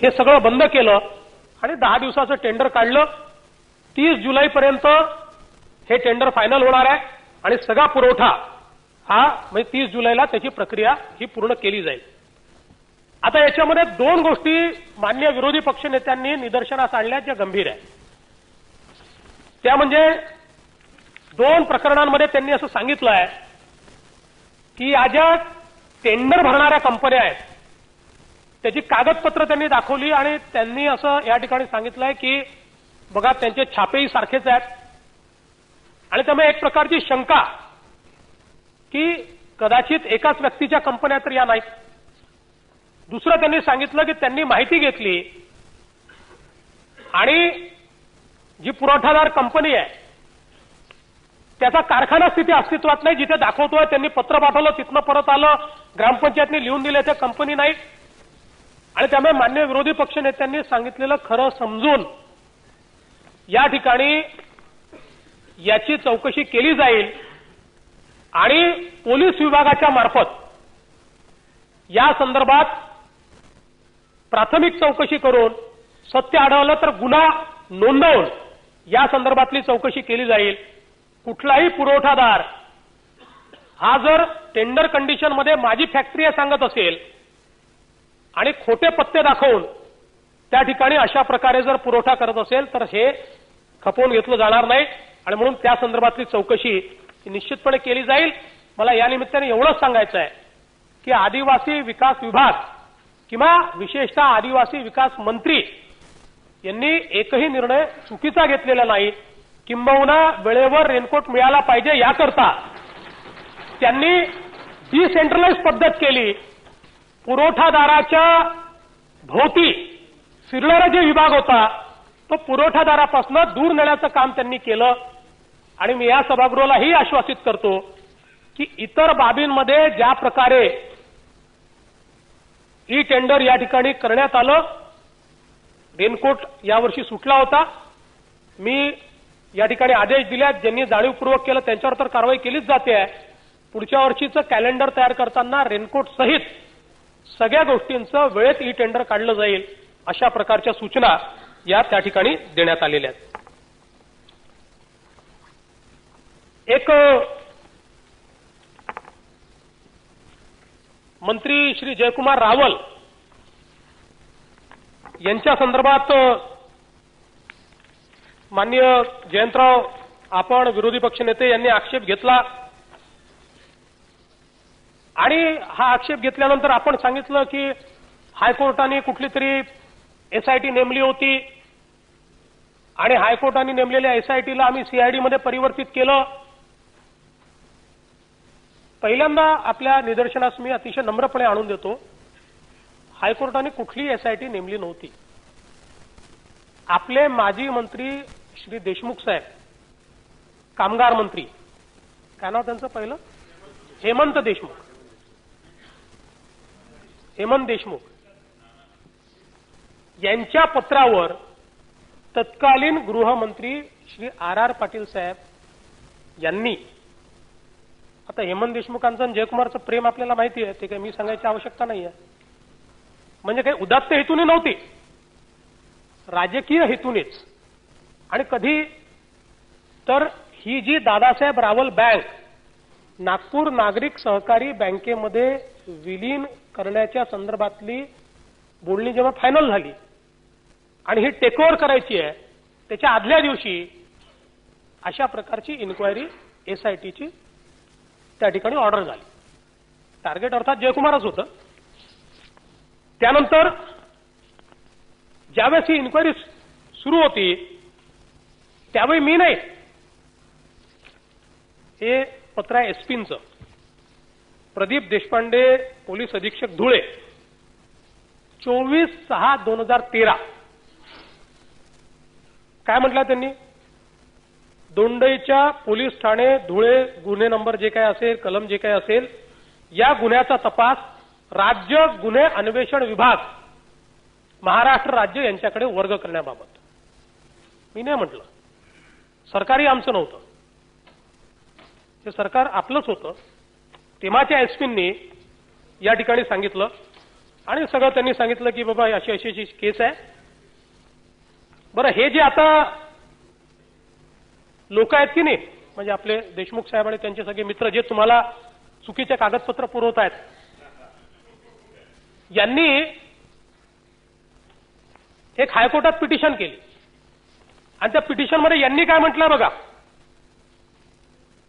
हे सगळं बंद केलं आणि 10 दिवसाचं टेंडर काढलं. 30 जुलैपर्यंत हे टेंडर फायनल होणार आहे आणि सगळा पुरवठा हा म्हणजे 30 जुलैला त्याची प्रक्रिया ही पूर्ण केली जाईल. आता याच्यामध्ये 2 गोष्टी मान्य विरोधी पक्षनेत्यांनी निदर्शनास आणल्या ज्या गंभीर आहेत. त्या म्हणजे 2 प्रकरणांमध्ये त्यांनी असं सांगितलं आहे की या ज्या टेंडर भरणाऱ्या कंपन्या आहेत त्याची कागदपत्र त्यांनी दाखवली आणि त्यांनी असं या ठिकाणी सांगितलंय की बघा त्यांचे छापेही सारखेच आहेत आणि त्यामुळे एक प्रकारची शंका की कदाचित एकाच व्यक्तीच्या कंपन्या तर या नाहीत. दुसरं त्यांनी सांगितलं की त्यांनी माहिती घेतली आणि जी पुरवठादार कंपनी आहे त्याचा कारखाना स्थिती अस्तित्वात नाही. जिथे दाखवतोय त्यांनी पत्र पाठवलं तिथनं परत आलं, ग्रामपंचायतने लिहून दिले ते कंपनी नाही आणि त्यामुळे मान्य विरोधी पक्षनेत्यांनी सांगितलेलं खरं समजून या ठिकाणी याची चौकशी केली जाईल आणि पोलीस विभागाच्या मार्फत या संदर्भात प्राथमिक चौकशी करून सत्य आढळलं तर गुन्हा नोंदवून या संदर्भातली चौकशी केली जाईल. कुठलाही पुरवठादार हा जर टेंडर कंडिशनमध्ये माझी फॅक्टरी आहे सांगत असेल आणि खोटे पत्ते दाखवून त्या ठिकाणी अशा प्रकारे जर पुरवठा करत असेल तर हे खपवून घेतलं जाणार नाही आणि म्हणून त्या संदर्भातली चौकशी निश्चितपणे केली जाईल. मला या निमित्ताने एवढंच सांगायचं आहे की आदिवासी विकास विभाग किंवा विशेषतः आदिवासी विकास मंत्री यांनी एकही निर्णय चुकीचा घेतलेला नाही. किंबहुना वेळेवर रेनकोट मिळाला पाहिजे याकरता त्यांनी डिसेंट्रलाइज पद्धत केली. पुरवठादाराच्या भोवती फिरणारा जे विभाग होता तो पुरवठादारापासून दूर नेण्याचं काम त्यांनी केलं आणि मी या सभागृहालाही आश्वासित करतो की इतर बाबींमध्ये ज्या प्रकारे ई टेंडर या ठिकाणी करण्यात आलं, रेनकोट यावर्षी सुटला होता. मी या ठिकाणी आदेश दिल्यात, ज्यांनी जाणीवपूर्वक केलं त्यांच्यावर तर कारवाई केलीच जाते आहे. पुढच्या वर्षीचं कॅलेंडर तयार करताना रेनकोट सहित सगळ्या गोष्टींचं वेळेत ई टेंडर काढलं जाईल अशा प्रकारच्या सूचना या त्या ठिकाणी देण्यात आलेल्या आहेत. एक मंत्री श्री जयकुमार रावल यांच्या संदर्भात माननीय जयंतराव आपण विरोधी पक्षनेते यांनी आक्षेप घेतला आणि हा आक्षेप घेतल्यानंतर आपण सांगितलं की हायकोर्टाने कुठली तरी एसआयटी नेमली होती आणि हायकोर्टाने नेमलेल्या एसआयटीला आम्ही सीआयडीमध्ये परिवर्तित केलं. पहिल्यांदा आपल्या निदर्शनास मी अतिशय नम्रपणे आणून देतो, हायकोर्टाने कुठली एसआयटी नेमली नव्हती. आपले माजी मंत्री श्री देशमुख साहेब, कामगार मंत्री, काय नाव त्यांचं पहिलं, हेमंत देशमुख यांच्या पत्रावर तत्कालीन गृहमंत्री श्री आर पाटील साहेब यांनी, आता हेमंत देशमुखांचं आणि जयकुमारचं प्रेम आपल्याला माहिती आहे, ते काही मी सांगायची आवश्यकता नाही आहे. म्हणजे काही उदात्त हेतूने नव्हती, राजकीय हेतूनेच. आणि कधी तर ही जी दादासाहेब रावल बँक नागपूर नागरिक सहकारी बँकेमध्ये विलीन करण्याच्या संदर्भातली बोलणी जेव्हा फायनल झाली आणि ही टेकओव्हर करायची आहे त्याच्या आदल्या दिवशी अशा प्रकारची इन्क्वायरी एसआयटीची त्या ठिकाणी ऑर्डर झाली. टार्गेट अर्थात जयकुमारच होतं. त्यानंतर ज्यावेळेस ही इन्क्वायरी सुरू होती त्यावेळी मी नाही, हे पत्र आहे एसपींचं, प्रदीप देशपांडे पोलीस अधीक्षक धुळे, 24/6/2013. काय म्हटलं त्यांनी, दोंडईच्या पोलीस ठाणे धुळे गुन्हे नंबर जे काय असेल, कलम जे काय असेल, या गुन्ह्याचा तपास राज्य गुन्हे अन्वेषण विभाग महाराष्ट्र राज्य यांच्याकडे वर्ग करण्याबाबत. मी नाही म्हटलं, सरकारही आमचं नव्हतं, हे सरकार आपलंच होतं. तेव्हाच्या एसपींनी या ठिकाणी सांगितलं आणि सगळं त्यांनी सांगितलं की बाबा अशी अशी अशी केस आहे. बरं, हे जे आता लोक आहेत की नाही, म्हणजे आपले देशमुख साहेब आणि त्यांचे सगळे मित्र जे तुम्हाला चुकीचे कागदपत्र पुरवत आहेत, यांनी एक हायकोर्टात पिटिशन केली आणि त्या पिटिशनमध्ये यांनी काय म्हटलं बघा.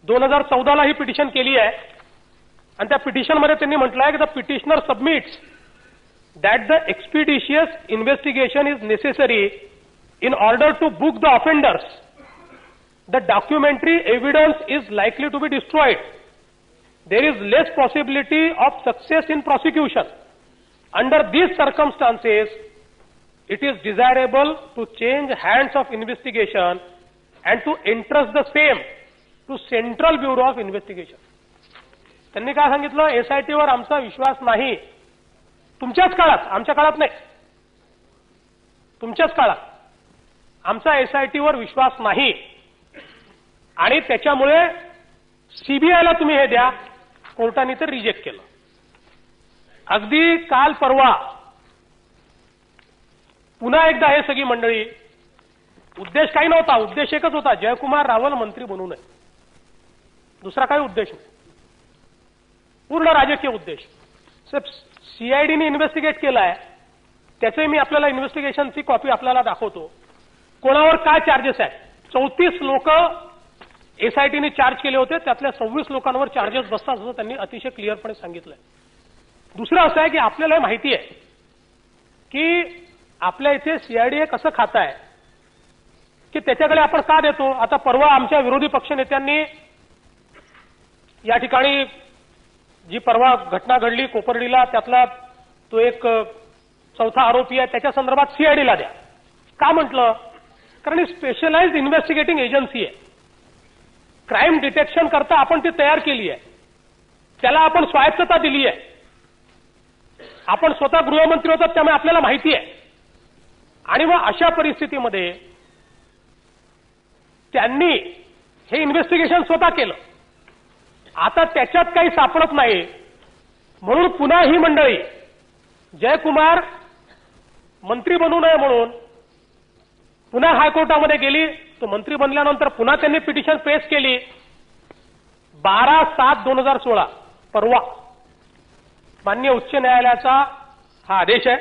2014ला ही पिटिशन केली आहे आणि त्या पिटिशनमध्ये त्यांनी म्हटलं आहे की the petitioner submits that the expeditious investigation is necessary in order to book the offenders. The documentary evidence is likely to be destroyed. There is less possibility of success in prosecution. Under these circumstances, it is desirable to change hands of investigation and to entrust the same to Central Bureau of Investigation. त्यांनी काय सांगितलं, SIT वर आमचा विश्वास नाही. तुमच्याच काळात, आमच्या काळात नाही, तुमच्याच काळात आमचा SIT वर विश्वास नाही आणि त्याच्यामुळे CBIला तुम्ही हे द्या. कोर्टाने तर रिजेक्ट केलं. अगदी काल परवा पुन्हा एकदा हे सगळी मंडळी, उद्देश काही नव्हता, उद्देश एकच होता, जयकुमार रावल मंत्री बनू नये. दुसरा काही उद्देश नाही, पूर्ण राजकीय उद्देश. CIDने इन्व्हेस्टिगेट केलाय, त्याचे मी आपल्याला इन्व्हेस्टिगेशनची कॉपी आपल्याला दाखवतो. कोणावर काय चार्जेस आहेत. 34 लोक SITने चार्ज केले होते, त्यातल्या 26 लोकांवर चार्जेस बसतात असं त्यांनी अतिशय क्लिअरपणे सांगितलंय. दुसरं असं आहे की आपल्याला माहिती आहे की आपल्या इथे CID कसं खातं आहे की त्याच्याकडे आपण का देतो. आता परवा आमच्या विरोधी पक्षनेत्यांनी या ठिकाणी जी परवा घटना घडली कोपर्डीला, त्यातला तो एक चौथा आरोपी आहे, त्याच्या संदर्भात CIDला द्या. का म्हटलं, कारण ही स्पेशलाइज्ड इन्व्हेस्टिगेटिंग एजन्सी आहे. क्राईम डिटेक्शन करता आपण ती तयार केली आहे, त्याला आपण स्वायत्तता दिली आहे. आपण स्वतः गृहमंत्री होतात त्यामुळे आपल्याला माहिती आहे. आणि मग अशा परिस्थितीमध्ये त्यांनी हे इन्व्हेस्टिगेशन स्वतः केलं. आता त्याच्यात काही सापडत नाही म्हणून पुन्हा ही मंडळी जयकुमार मंत्री बनू नये म्हणून पुन्हा हायकोर्टामध्ये गेली. तो मंत्री बनल्यानंतर पुन्हा त्यांनी पिटिशन पेश केली. 12/7/2016 परवा माननीय उच्च न्यायालयाचा हा आदेश आहे.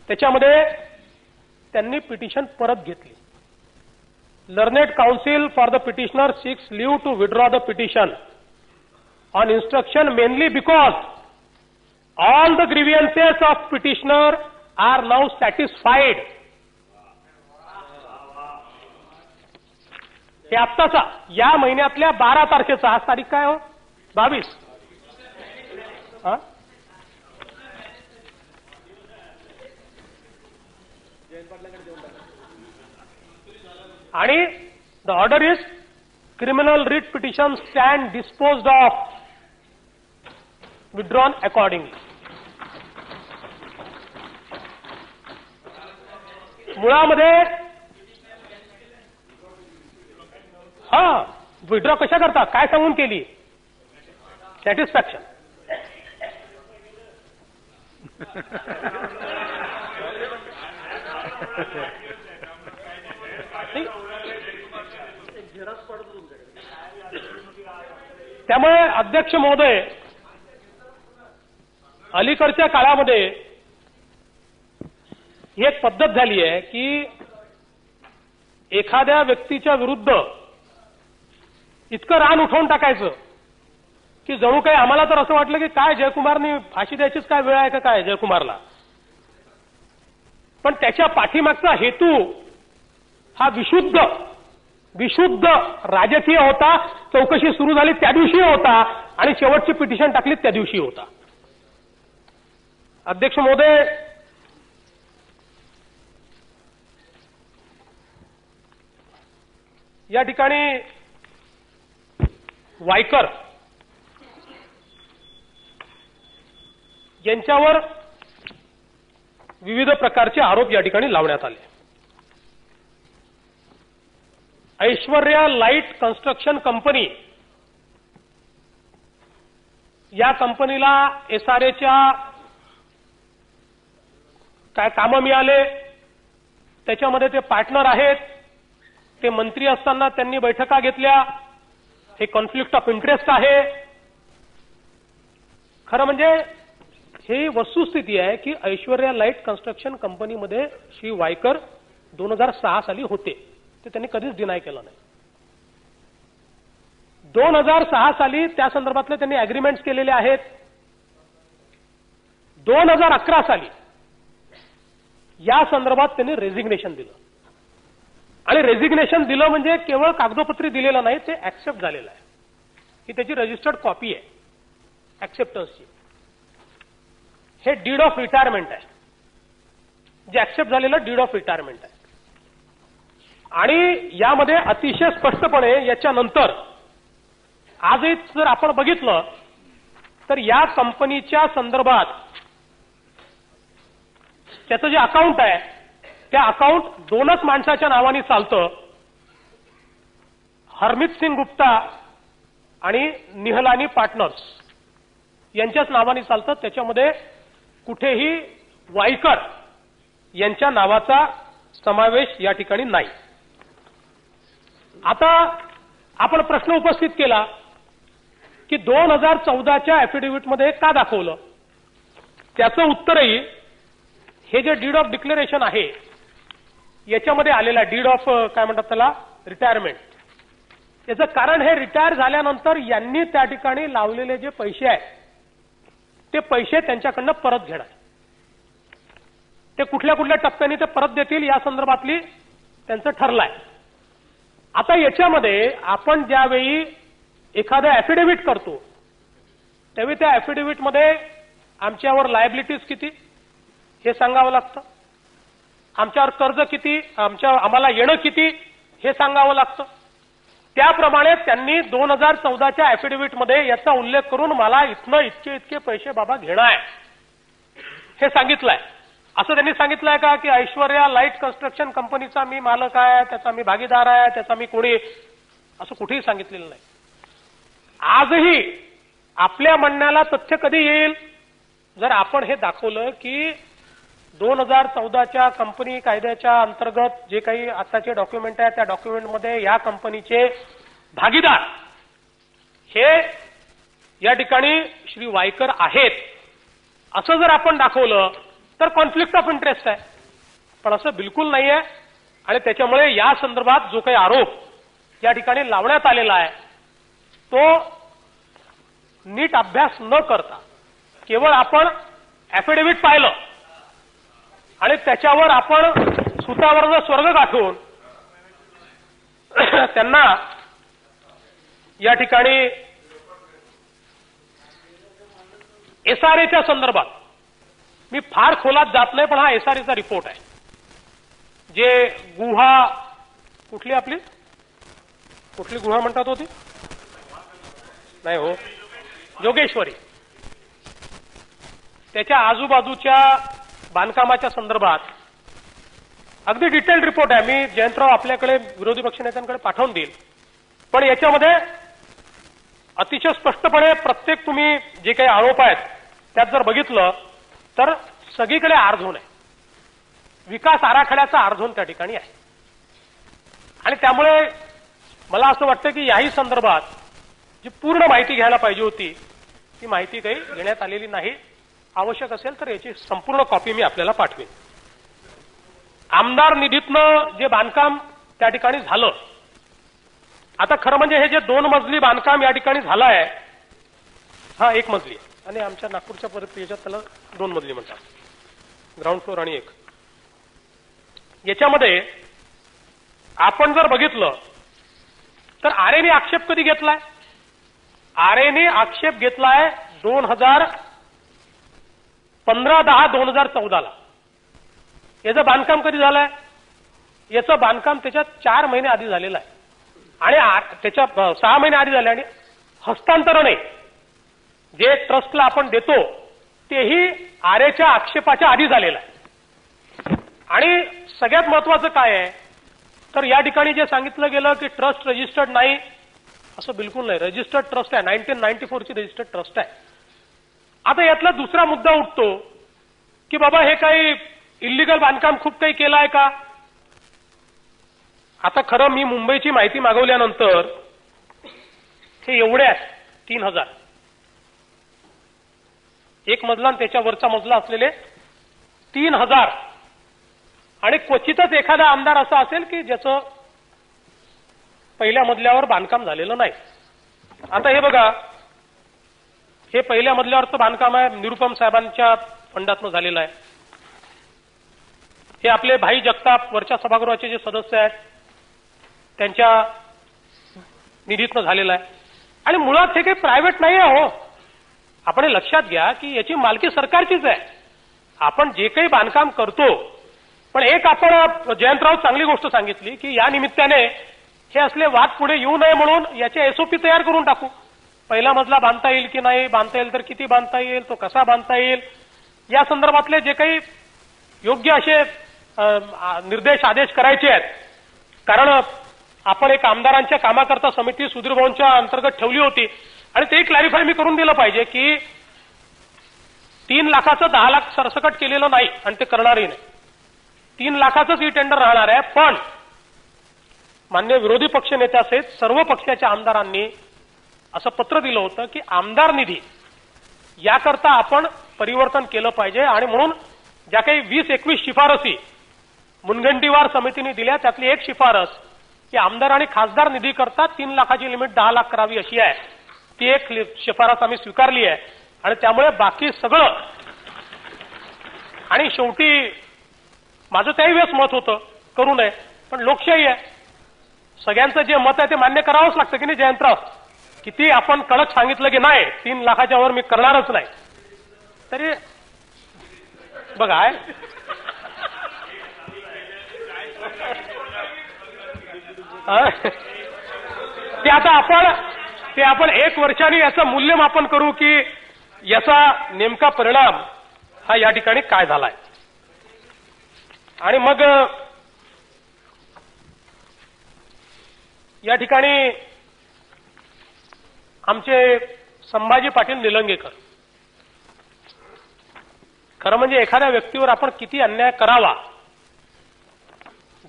त्याच्यामध्ये त्यांनी पिटिशन परत घेतली. Learned counsel for the petitioner seeks leave to withdraw the petition on instruction mainly because all the grievances of petitioner are now satisfied. हे आत्ताचा या महिन्यातल्या 12 तारखेचा, आज तारीख काय हो, 22. आणि the order is criminal writ petition stand disposed of withdrawn accordingly. मुळामध्ये विड्रॉ कशा करता, काय सांगून केली, सॅटिस्फॅक्शन. त्यामुळे अध्यक्ष महोदय, अलीकडच्या काळामध्ये ही एक पद्धत झाली आहे की एखाद्या व्यक्तीच्या विरुद्ध इतकं रान उठवून टाकायचं की जणू काही आम्हाला तर असं वाटलं की काय जयकुमारनी फाशी द्यायचीच काय वेळ आहे का काय जयकुमारला. पण त्याच्या पाठीमागचा हेतू हा विशुद्ध राजकीय होता. चौकशी सुरू झाली त्या दिवशी होता आणि शेवटची पिटिशन टाकली त्या दिवशी होता. अध्यक्ष महोदय, या ठिकाणी वायकर यांच्यावर विविध प्रकारचे आरोप या ठिकाणी लावण्यात आले. ऐश्वर्या लाईट कन्स्ट्रक्शन कंपनी या कंपनीला SRAच्या काय कामं मिळाले, त्याच्यामध्ये ते पार्टनर आहेत, ते मंत्री असताना त्यांनी बैठका घेतल्या, हे कॉन्फ्लिक्ट ऑफ इंटरेस्ट आहे. खरं म्हणजे ही वस्तुस्थिती आहे की ऐश्वर्या लाईट कन्स्ट्रक्शन कंपनीमध्ये श्री वायकर 2006 साली होते. ते त्यांनी कधीच डिनाय केलं नाही. 2006 साली त्या संदर्भातले त्यांनी अग्रीमेंट्स केलेले आहेत. 2011 साली या संदर्भात त्यांनी रेझिग्नेशन दिलं. आणि रेझिग्नेशन दिलं म्हणजे केवळ कागदोपत्री दिलेलं नाही, ते ऍक्सेप्ट झालेलं आहे. ही त्याची रजिस्टर्ड कॉपी आहे ऍक्सेप्टन्सची. हे डीड ऑफ रिटायरमेंट आहे, जे ऍक्सेप्ट झालेलं डीड ऑफ रिटायरमेंट आहे. आणि यामध्ये अतिशय स्पष्टपणे याच्यानंतर आजही जर आपण बघितलं तर या कंपनीच्या संदर्भात त्याचं जे अकाउंट आहे, त्या अकाउंट दोनच माणसाच्या नावाने चालतं, हरमीत सिंग गुप्ता आणि निहलानी पार्टनर्स यांच्याच नावाने चालतं. त्याच्यामध्ये कुठेही वायकर यांच्या नावाचा समावेश या ठिकाणी नाही. आता आपण प्रश्न उपस्थित केला की 2014च्या ॲफिडेव्हिटमध्ये का दाखवलं. त्याचं उत्तरही हे जे डीड ऑफ डिक्लेरेशन आहे याच्यामध्ये आलेलं आहे. डीड ऑफ काय म्हणतात त्याला, रिटायरमेंट. याचं कारण हे रिटायर झाल्यानंतर यांनी त्या ठिकाणी लावलेले जे पैसे आहेत ते पैसे त्यांच्याकडनं परत घेणार. ते कुठल्या कुठल्या टप्प्याने ते परत देतील या संदर्भातली त्यांचं ठरलंय. आता याच्यामध्ये आपण ज्यावेळी एखादं ॲफिडेव्हिट करतो त्यावेळी त्या ॲफिडेव्हिटमध्ये आमच्यावर लायबिलिटीज किती हे सांगावं लागतं, आमच्यावर कर्ज किती, आम्हाला येणं किती हे सांगावं लागतं. त्याप्रमाणे त्यांनी 2014च्या ॲफिडेव्हिटमध्ये याचा उल्लेख करून मला इथनं इतके इतके पैसे बाबा घेणं आहे हे सांगितलंय. असं त्यांनी सांगितलंय का की ऐश्वर्या लाईट कन्स्ट्रक्शन कंपनीचा मी मालक आहे, त्याचा मी भागीदार आहे, त्याचा मी कोणी, असं कुठेही सांगितलेलं नाही. आजही आपल्या म्हणण्याला तथ्य कधी येईल जर आपण हे दाखवलं की 2014च्या कंपनी कायद्याच्या अंतर्गत जे काही आताचे डॉक्युमेंट आहे त्या डॉक्युमेंटमध्ये या कंपनीचे भागीदार हे या ठिकाणी श्री वायकर आहेत असं जर आपण दाखवलं तर कॉन्फ्लिक्ट ऑफ इंटरेस्ट आहे. पण असं बिलकुल नाही आहे. आणि त्याच्यामुळे या संदर्भात जो काही आरोप या ठिकाणी लावण्यात आलेला आहे तो नीट अभ्यास न करता केवळ आपण ॲफिडेव्हिट पाहिलं आणि त्याच्यावर आपण सुतावरनं स्वर्ग गाठून त्यांना या ठिकाणी एसआरएच्या संदर्भात मी फार खोलात जात नाही, पण हा एसआरएचा रिपोर्ट आहे. जे गुहा कुठली आपली कुठली गुहा म्हणतात होती नाही हो, जोगेश्वरी, त्याच्या आजूबाजूच्या बांधकामाच्या संदर्भात अगदी डिटेल्ड रिपोर्ट आहे. मी जयंतराव आपल्याकडे विरोधी पक्षनेत्यांकडे पाठवून देईल. पण याच्यामध्ये अतिशय स्पष्टपणे प्रत्येक तुम्ही जे काही आरोप आहेत त्यात जर बघितलं तर सगळीकडे आर्झोन आहे. विकास आराखड्याचा आर्झोन त्या ठिकाणी आहे. आणि त्यामुळे मला असं वाटतं की याही संदर्भात जी पूर्ण माहिती घ्यायला पाहिजे होती ती माहिती काही घेण्यात आलेली नाही. आवश्यक असेल तर याची संपूर्ण कॉपी मी आपल्याला पाठवेन. आमदार निधीतनं जे बांधकाम त्या ठिकाणी झालं, आता खरं म्हणजे हे जे 2 मजली बांधकाम या ठिकाणी झालं आहे, हा 1 मजली आहे आणि आमच्या नागपूरच्या परिसरात त्याला 2 मजली म्हणतात, ग्राउंड फ्लोर आणि 1. याच्यामध्ये आपण जर बघितलं तर आरेने आक्षेप कधी घेतलाय? आरेने आक्षेप घेतलाय 2015-10-2014 ला. याचं बांधकाम कधी झालंय? याचं बांधकाम त्याच्या 4 महिने आधी झालेलं आहे आणि त्याच्या 6 महिने आधी झाले. आणि हस्तांतरण जे ट्रस्टला आपण देतो तेही आरेच्या आक्षेपाच्या आधी झालेलं आहे. आणि सगळ्यात महत्वाचं काय आहे तर या ठिकाणी जे सांगितलं गेलं की ट्रस्ट रजिस्टर्ड नाही, असं बिलकुल नाही. रजिस्टर्ड ट्रस्ट आहे, 1994 ची रजिस्टर्ड ट्रस्ट आहे. आता यातला दुसरा मुद्दा उठतो की बाबा हे काही इल्लीगल बांधकाम खूप काही केलं आहे का? आता खरं मी मुंबईची माहिती मागवल्यानंतर हे एवढे आहेत 3000 एक मजला आणि त्याच्या वरचा मजला असलेले 3000 आणि क्वचितच एखादा आमदार असा असेल की ज्याचं पहिल्या मजल्यावर बांधकाम झालेलं नाही. आता हे बघा, हे पहिल्या मजल्यावरचं बांधकाम आहे, निरुपम साहेबांच्या फंडातनं झालेलं आहे. हे आपले भाई जगताप वरच्या सभागृहाचे जे सदस्य आहेत त्यांच्या निधीतनं झालेलं आहे. आणि मुळात हे काही प्रायव्हेट नाही आहे हो. आपण हे लक्षात घ्या की याची मालकी सरकारचीच आहे. आपण जे काही बांधकाम करतो, पण एक आपण जयंतराव चांगली गोष्ट सांगितली की या निमित्ताने हे असले वाद पुढे येऊ नये म्हणून याचे एसओपी तयार करून टाकू. पहिला मजला बांधता येईल की नाही, बांधता येईल तर किती बांधता येईल, तो कसा बांधता येईल, या संदर्भातले जे काही योग्य असे निर्देश आदेश करायचे आहेत. कारण आपण एक आमदारांच्या कामाकरता समिती सुधीर भाऊंच्या अंतर्गत ठेवली होती आणि ते क्लॅरिफाय मी करून दिलं पाहिजे की 3 लाखाचं 10 लाख सरसकट केलेलं नाही आणि ते करणारही नाही. 3 लाखाचंच ही टेंडर राहणार आहे. पण मान्य विरोधी पक्षनेत्यासहित सर्व पक्षाच्या आमदारांनी असं पत्र दिलं होतं की आमदार निधी याकरता आपण परिवर्तन केलं पाहिजे आणि म्हणून ज्या काही 20-21 शिफारसी मुनगंटीवार समितीने दिल्या त्यातली एक शिफारस की आमदार आणि खासदार निधी करता 3 लाखाची लिमिट 10 लाख करावी अशी आहे. ती एक शिफारस आम्ही स्वीकारली आहे आणि त्यामुळे बाकी सगळं. आणि शेवटी माझं त्याही वेळेस मत होतं करू नये, पण लोकशाही आहे, सगळ्यांचं जे मत आहे ते मान्य करावंच लागतं की नाही जयंतराव. किती आपण कडक सांगितलं की नाही 3 लाखाच्या वर मी करणारच नाही, तरी बघा ते आपण 1 वर्षाने याचं मूल्यमापन करू की याचा नेमका परिणाम हा या ठिकाणी काय झालाय. आणि मग या ठिकाणी आमचे संभाजी पाटील निलंगेकर, खरं म्हणजे एखाद्या व्यक्तीवर आपण किती अन्याय करावा,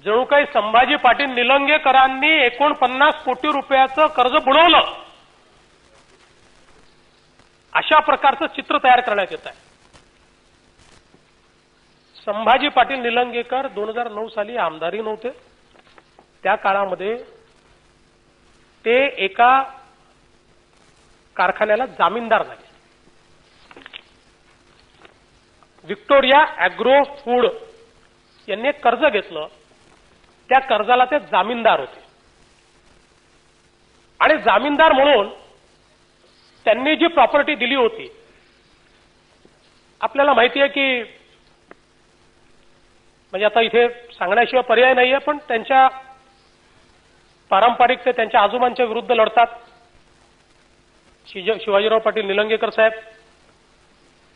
जणू काही संभाजी पाटील निलंगेकरांनी 49 कोटी रुपयाचं कर्ज बुडवलं अशा प्रकारचं चित्र तयार करण्यात येत आहे. संभाजी पाटील निलंगेकर 2009 साली आमदारही नव्हते. त्या काळामध्ये ते एका कारखान्याला जामीनदार झाले. व्हिक्टोरिया ॲग्रो फूड यांनी एक कर्ज घेतलं, त्या कर्जाला ते जामीनदार होते. आणि जामीनदार म्हणून त्यांनी जी प्रॉपर्टी दिली होती, आपल्याला माहिती आहे की म्हणजे आता इथे सांगण्याशिवाय पर्याय नाहीये, पण त्यांच्या पारंपरिक ते त्यांच्या आजोबांच्या विरुद्ध लढतात शिवाजीराव पाटील निलंगेकर साहेब.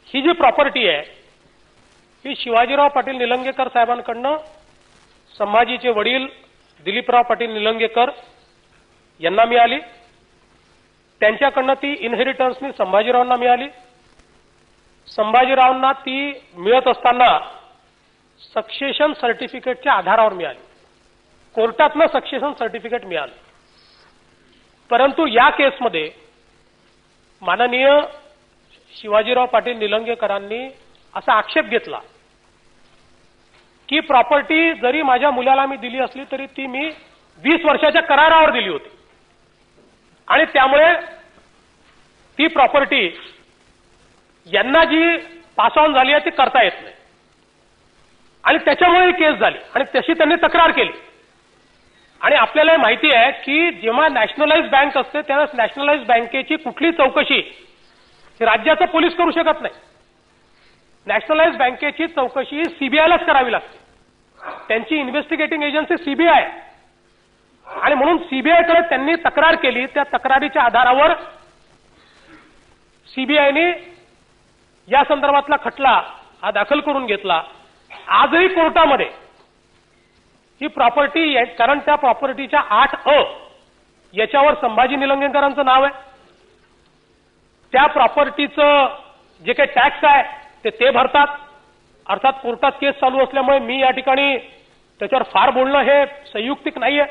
ही जी प्रॉपर्टी आहे ही शिवाजीराव पाटील निलंगेकर साहेबांकडनं संभाजीचे वडील दिलीपराव पाटील निलंगेकर यांना मिळाली. त्यांच्याकडनं ती इनहेरिटन्सनी संभाजीरावांना मिळाली. संभाजीरावांना ती मिळत असताना सक्सेशन सर्टिफिकेटच्या आधारावर मिळाली. कोर्टातनं सक्सेशन सर्टिफिकेट मिळालं. परंतु या केसमध्ये माननीय शिवाजीराव पाटील निलंगेकरांनी असा आक्षेप घेतला की प्रॉपर्टी जरी माझ्या मुलाला मी दिली असली तरी ती मी 20 वर्षाच्या करारावर दिली होती आणि त्यामुळे ती प्रॉपर्टी यांना जी पास ऑन झाली आहे ती करता येत नाही आणि त्याच्यामुळे केस झाली आणि तशी त्यांनी तक्रार केली. आणि आपल्याला माहिती आहे की जेव्हा नॅशनलाइज बँक असते त्यावेळेस नॅशनलाइज बँकेची कुठली चौकशी राज्याचा पोलीस करू शकत नाही. नॅशनलाइज बँकेची चौकशी सीबीआयलाच करावी लागते. त्यांची इन्व्हेस्टिगेटिंग एजन्सी सीबीआय आणि म्हणून सीबीआयकडे त्यांनी तक्रार केली. त्या तक्रारीच्या आधारावर सीबीआयने या संदर्भातला खटला हा दाखल करून घेतला. आजही कोर्टामध्ये ही प्रॉपर्टी, कारण त्या प्रॉपर्टीच्या 8A याच्यावर संभाजी निलंगेकरांचं नाव आहे. त्या प्रॉपर्टीचं जे काही टॅक्स आहे ते भरतात अर्थात कोर्टात केस चालू असल्यामुळे मी या ठिकाणी त्याच्यावर फार बोलणं हे संयुक्तिक नाहीये.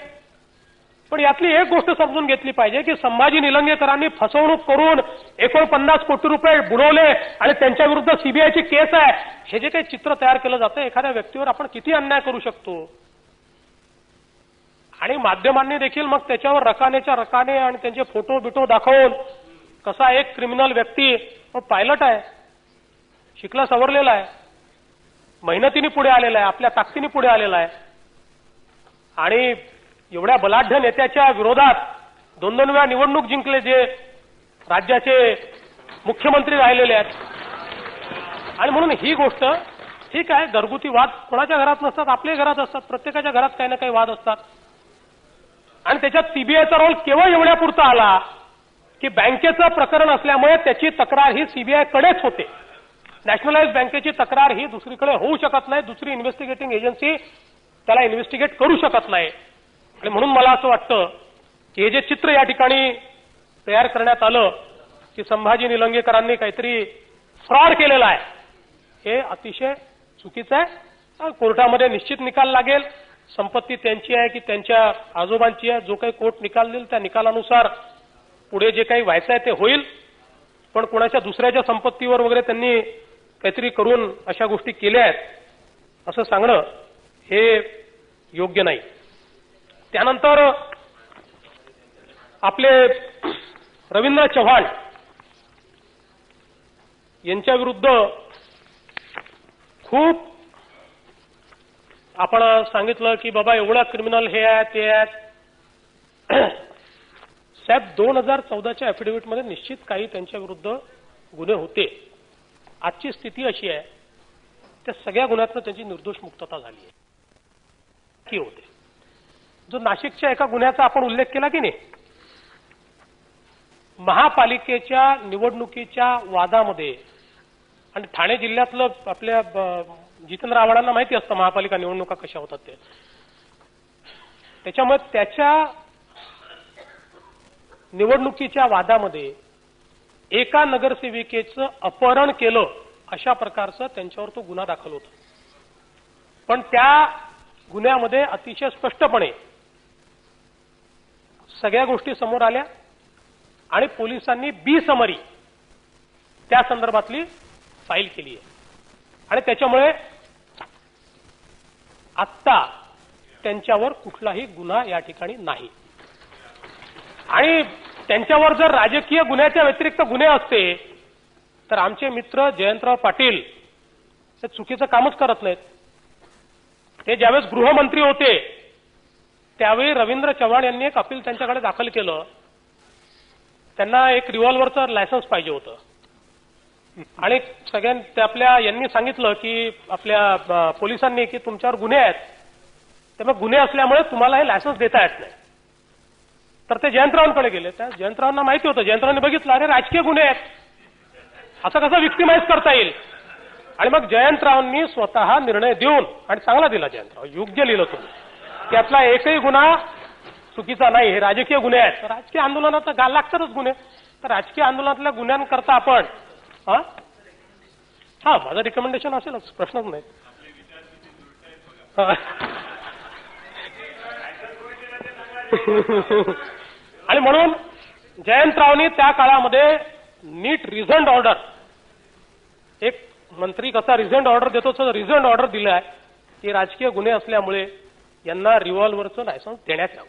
पण यातली एक गोष्ट समजून घेतली पाहिजे की संभाजी निलंगेकरांनी फसवणूक करून 49 कोटी रुपये बुडवले आणि त्यांच्या विरुद्ध सीबीआयची केस आहे, हे जे काही चित्र तयार केलं जातं एखाद्या व्यक्तीवर आपण किती अन्याय करू शकतो. आणि माध्यमांनी देखील मग त्याच्यावर रकानेच्या रकाने आणि त्यांचे फोटो बिटो दाखवून कसा एक क्रिमिनल व्यक्ती पायलट आहे, शिकला सवरलेला आहे, मेहनतीने पुढे आलेला आहे, आपल्या ताकदीने पुढे आलेला आहे आणि एवढ्या बलाढ्य नेत्याच्या विरोधात 2-2 वेळा निवडणूक जिंकले जे राज्याचे मुख्यमंत्री राहिलेले आहेत. आणि म्हणून ही गोष्ट ठीक आहे, घरगुती वाद कोणाच्या घरात नसतात, आपल्या घरात असतात, प्रत्येकाच्या घरात काही ना काही वाद असतात. आणि त्याच्यात सीबीआयचा रोल केवळ एवढ्यापुरता आला की बँकेचं प्रकरण असल्यामुळे त्याची तक्रार ही सीबीआयकडेच होते. नॅशनलाइज बँकेची तक्रार ही दुसरीकडे होऊ शकत नाही, दुसरी इन्व्हेस्टिगेटिंग एजन्सी त्याला इन्व्हेस्टिगेट करू शकत नाही. आणि म्हणून मला असं वाटतं की हे जे चित्र या ठिकाणी तयार करण्यात आलं की संभाजी निलंगेकरांनी काहीतरी फ्रॉड केलेला आहे, हे अतिशय चुकीचं आहे. कोर्टामध्ये निश्चित निकाल लागेल. संपत्ती त्यांची आहे की त्यांच्या आजोबांची आहे, जो काही कोर्ट निकाल देईल त्या निकालानुसार पुढे जे काही व्हायचं आहे ते होईल. पण कोणाच्या दुसऱ्याच्या संपत्तीवर वगैरे त्यांनी काहीतरी करून अशा गोष्टी केल्या आहेत असं सांगणं हे योग्य नाही. त्यानंतर आपले रवींद्र चव्हाण यांच्या विरुद्ध खूप आपण सांगितलं की बाबा एवढा क्रिमिनल हे आहे ते आहे. साहेब 2014च्या ॲफिडेव्हिटमध्ये निश्चित काही त्यांच्या विरुद्ध गुन्हे होते. आजची स्थिती अशी आहे त्या सगळ्या गुन्ह्यातनं त्यांची निर्दोष मुक्तता झाली आहे की होते. जो नाशिकच्या एका गुन्ह्याचा आपण उल्लेख केला की नाही, महापालिकेच्या निवडणुकीच्या वादामध्ये आणि ठाणे जिल्ह्यातलं आपल्या जितेंद्र आव्हाडांना माहिती असतं महापालिका निवडणुका कशा होतात ते. त्याच्यामुळे त्याच्या निवडणुकीच्या वादामध्ये एका नगरसेविकेचं अपहरण केलं अशा प्रकारचं त्यांच्यावर तो गुन्हा दाखल होता. पण त्या गुन्ह्यामध्ये अतिशय स्पष्टपणे सगळ्या गोष्टी समोर आल्या आणि पोलिसांनी बी समरी त्या संदर्भातली फाईल केली आहे. आणि त्याच्यामुळे आत्ता त्यांच्यावर कुठलाही गुन्हा या ठिकाणी नाही. आणि त्यांच्यावर जर राजकीय गुन्ह्याच्या व्यतिरिक्त गुन्हे असते तर आमचे मित्र जयंतराव पाटील हे चुकीचं कामच करत नाहीत. ते ज्यावेळेस गृहमंत्री होते त्यावेळी रवींद्र चव्हाण यांनी एक अपील त्यांच्याकडे दाखल केलं. त्यांना एक रिव्हॉल्व्हरचं लायसन्स पाहिजे होतं आणि आपल्या यांनी सांगितलं की आपल्या पोलिसांनी की तुमच्यावर गुन्हे आहेत, त्यामुळे गुन्हे असल्यामुळे तुम्हाला हे लायसन्स देता येत नाही. तर ते जयंतरावांकडे गेले. त्या जयंतरावांना माहिती होतं, जयंतरावांनी बघितलं अरे राजकीय गुन्हे आहेत, असं कसं विक्टिमाइज करता येईल. आणि मग जयंतरावांनी स्वतः निर्णय देऊन आणि चांगला दिला जयंतराव, योग्य लिहिलं तुम्ही, त्यातला एकही गुन्हा चुकीचा नाही, हे राजकीय गुन्हे आहेत. राजकीय आंदोलनात घाल लागतातच गुन्हे, तर राजकीय आंदोलनातल्या गुन्ह्यांकरता आपण माझं रिकमेंडेशन असेलच, प्रश्नच नाही. आणि म्हणून जयंतरावनी त्या काळामध्ये नीट रिझन्ड ऑर्डर, एक मंत्री कसा रिझन्ड ऑर्डर देतो तसं रिझन्ड ऑर्डर दिलं आहे की राजकीय गुन्हे असल्यामुळे यांना रिव्हॉल्व्हरचं लायसन्स देण्यात यावं.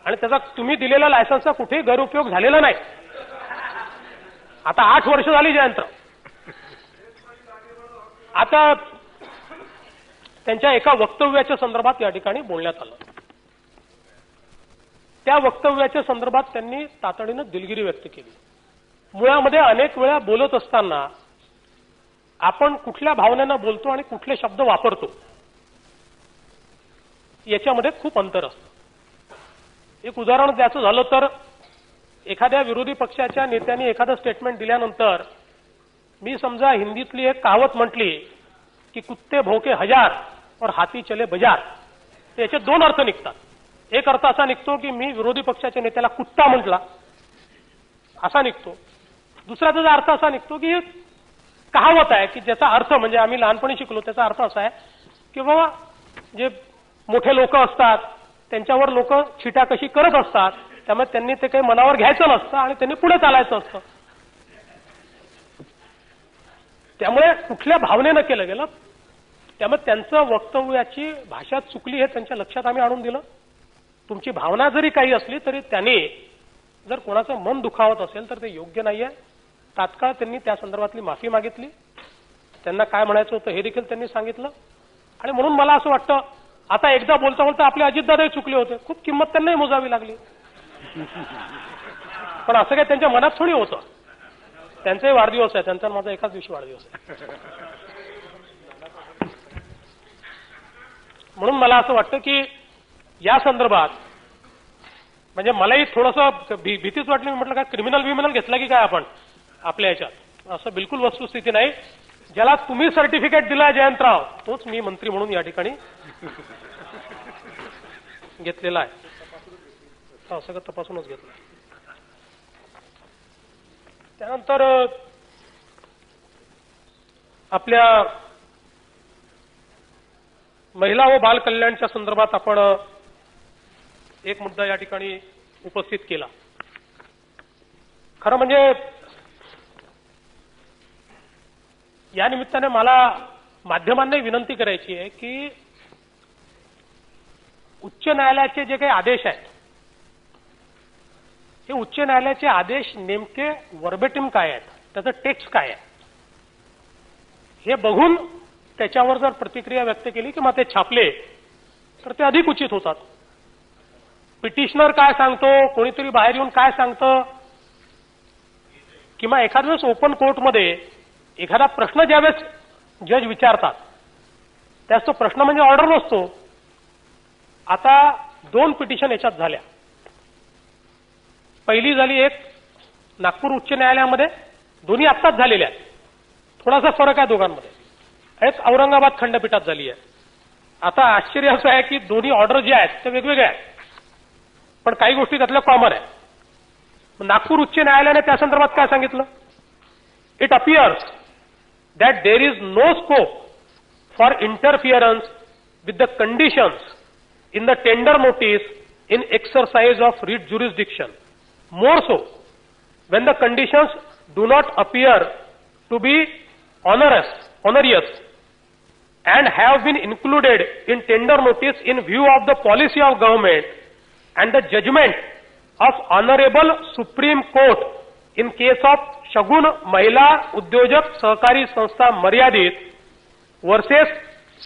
आणि त्याचा तुम्ही दिलेल्या लायसन्सचा कुठेही गैरउपयोग झालेला नाही. आता 8 वर्ष झाली जयंतराव. आता त्यांच्या एका वक्तव्याच्या संदर्भात या ठिकाणी बोलण्यात आलं. त्या वक्तव्याच्या संदर्भात त्यांनी तातडीनं दिलगिरी व्यक्त केली. मुळामध्ये अनेक वेळा बोलत असताना आपण कुठल्या भावनेनं बोलतो आणि कुठले शब्द वापरतो याच्यामध्ये खूप अंतर असतं. एक उदाहरण द्यायचं झालं तर एखाद्या विरोधी पक्षाच्या नेत्यांनी एखादं स्टेटमेंट दिल्यानंतर मी समजा हिंदीतली एक कहावत म्हटली की कुत्ते भौके हजार और हाती चले बाजार, तर याचे 2 अर्थ निघतात. एक अर्थ असा निघतो की मी विरोधी पक्षाच्या नेत्याला कुत्ता म्हटला असा निघतो. दुसरा त्याचा अर्थ असा निघतो की कहावत आहे की ज्याचा अर्थ म्हणजे आम्ही लहानपणी शिकलो, त्याचा अर्थ असा आहे की बाबा जे मोठे लोक असतात त्यांच्यावर लोक छिटा कशी करत असतात, त्यामुळे त्यांनी ते काही मनावर घ्यायचं नसतं आणि त्यांनी पुढे चालायचं असतं. त्यामुळे कुठल्या भावनेनं केलं गेलं, त्यामुळे त्यांचं वक्तव्याची भाषा चुकली हे त्यांच्या लक्षात आम्ही आणून दिलं. तुमची भावना जरी काही असली तरी त्यांनी जर कोणाचं मन दुखावत असेल तर ते योग्य नाहीये. तात्काळ त्यांनी त्या संदर्भातली माफी मागितली, त्यांना काय म्हणायचं होतं हे देखील त्यांनी सांगितलं. आणि म्हणून मला असं वाटतं आता एकदा बोलता बोलता आपले अजितदादाही चुकले होते, खूप किंमत त्यांनाही मोजावी लागली. पण असं काही त्यांच्या मनात थोडी होतं. त्यांचाही वाढदिवस आहे, त्यांचा माझा एकाच दिवशी वाढदिवस आहे. म्हणून मला असं वाटतं की या संदर्भात म्हणजे मलाही थोडंसं भीतीच वाटली. मी म्हटलं काय क्रिमिनल घेतला की काय आपण आपल्या याच्यात, असं बिलकुल वस्तुस्थिती नाही. ज्याला तुम्ही सर्टिफिकेट दिलाय जयंतराव तोच मी मंत्री म्हणून या ठिकाणी घेतलेला आहे. सगळं तपासूनच घेतलं. त्यानंतर आपल्या महिला व बाल कल्याणच्या संदर्भात आपण एक मुद्दा या ठिकाणी उपस्थित केला. खरं म्हणजे या निमित्ताने मला माध्यमांनाही विनंती करायची आहे की उच्च न्यायालयाचे जे काही आदेश आहेत हे उच्च न्यायालयाचे आदेश नेमके वर्बेटिम काय आहेत, त्याचं टेक्स्ट काय आहे हे बघून त्याच्यावर जर प्रतिक्रिया व्यक्त केली किंवा ते छापले तर ते अधिक उचित होतात. पिटिशनर काय सांगतो, कोणीतरी बाहेर येऊन काय सांगतं, किंवा एखाद्या वेळेस ओपन कोर्टमध्ये एखादा प्रश्न ज्यावेळेस जज विचारतात त्यास तो प्रश्न म्हणजे ऑर्डर नसतो. आता 2 पिटिशन याच्यात झाल्या. पहिली झाली एक नागपूर उच्च न्यायालयामध्ये, दोन्ही आत्ताच झालेल्या आहेत, थोडासा फरक आहे दोघांमध्ये. एक औरंगाबाद खंडपीठात झाली आहे. आता आश्चर्य असं आहे की दोन्ही ऑर्डर जे आहेत ते वेगवेगळे आहेत, पण काही गोष्टी त्यातल्या कॉमन आहे. नागपूर उच्च न्यायालयाने त्या संदर्भात काय सांगितलं? It appears that there is no scope for interference with the conditions in the tender notice in exercise of writ jurisdiction, more so when the conditions do not appear to be onerous and have been included in tender notice in view of the policy of government and the judgment of Honorable Supreme Court in case of Shagun Mahila Udyojak Sahakari Sanstha Maryadit versus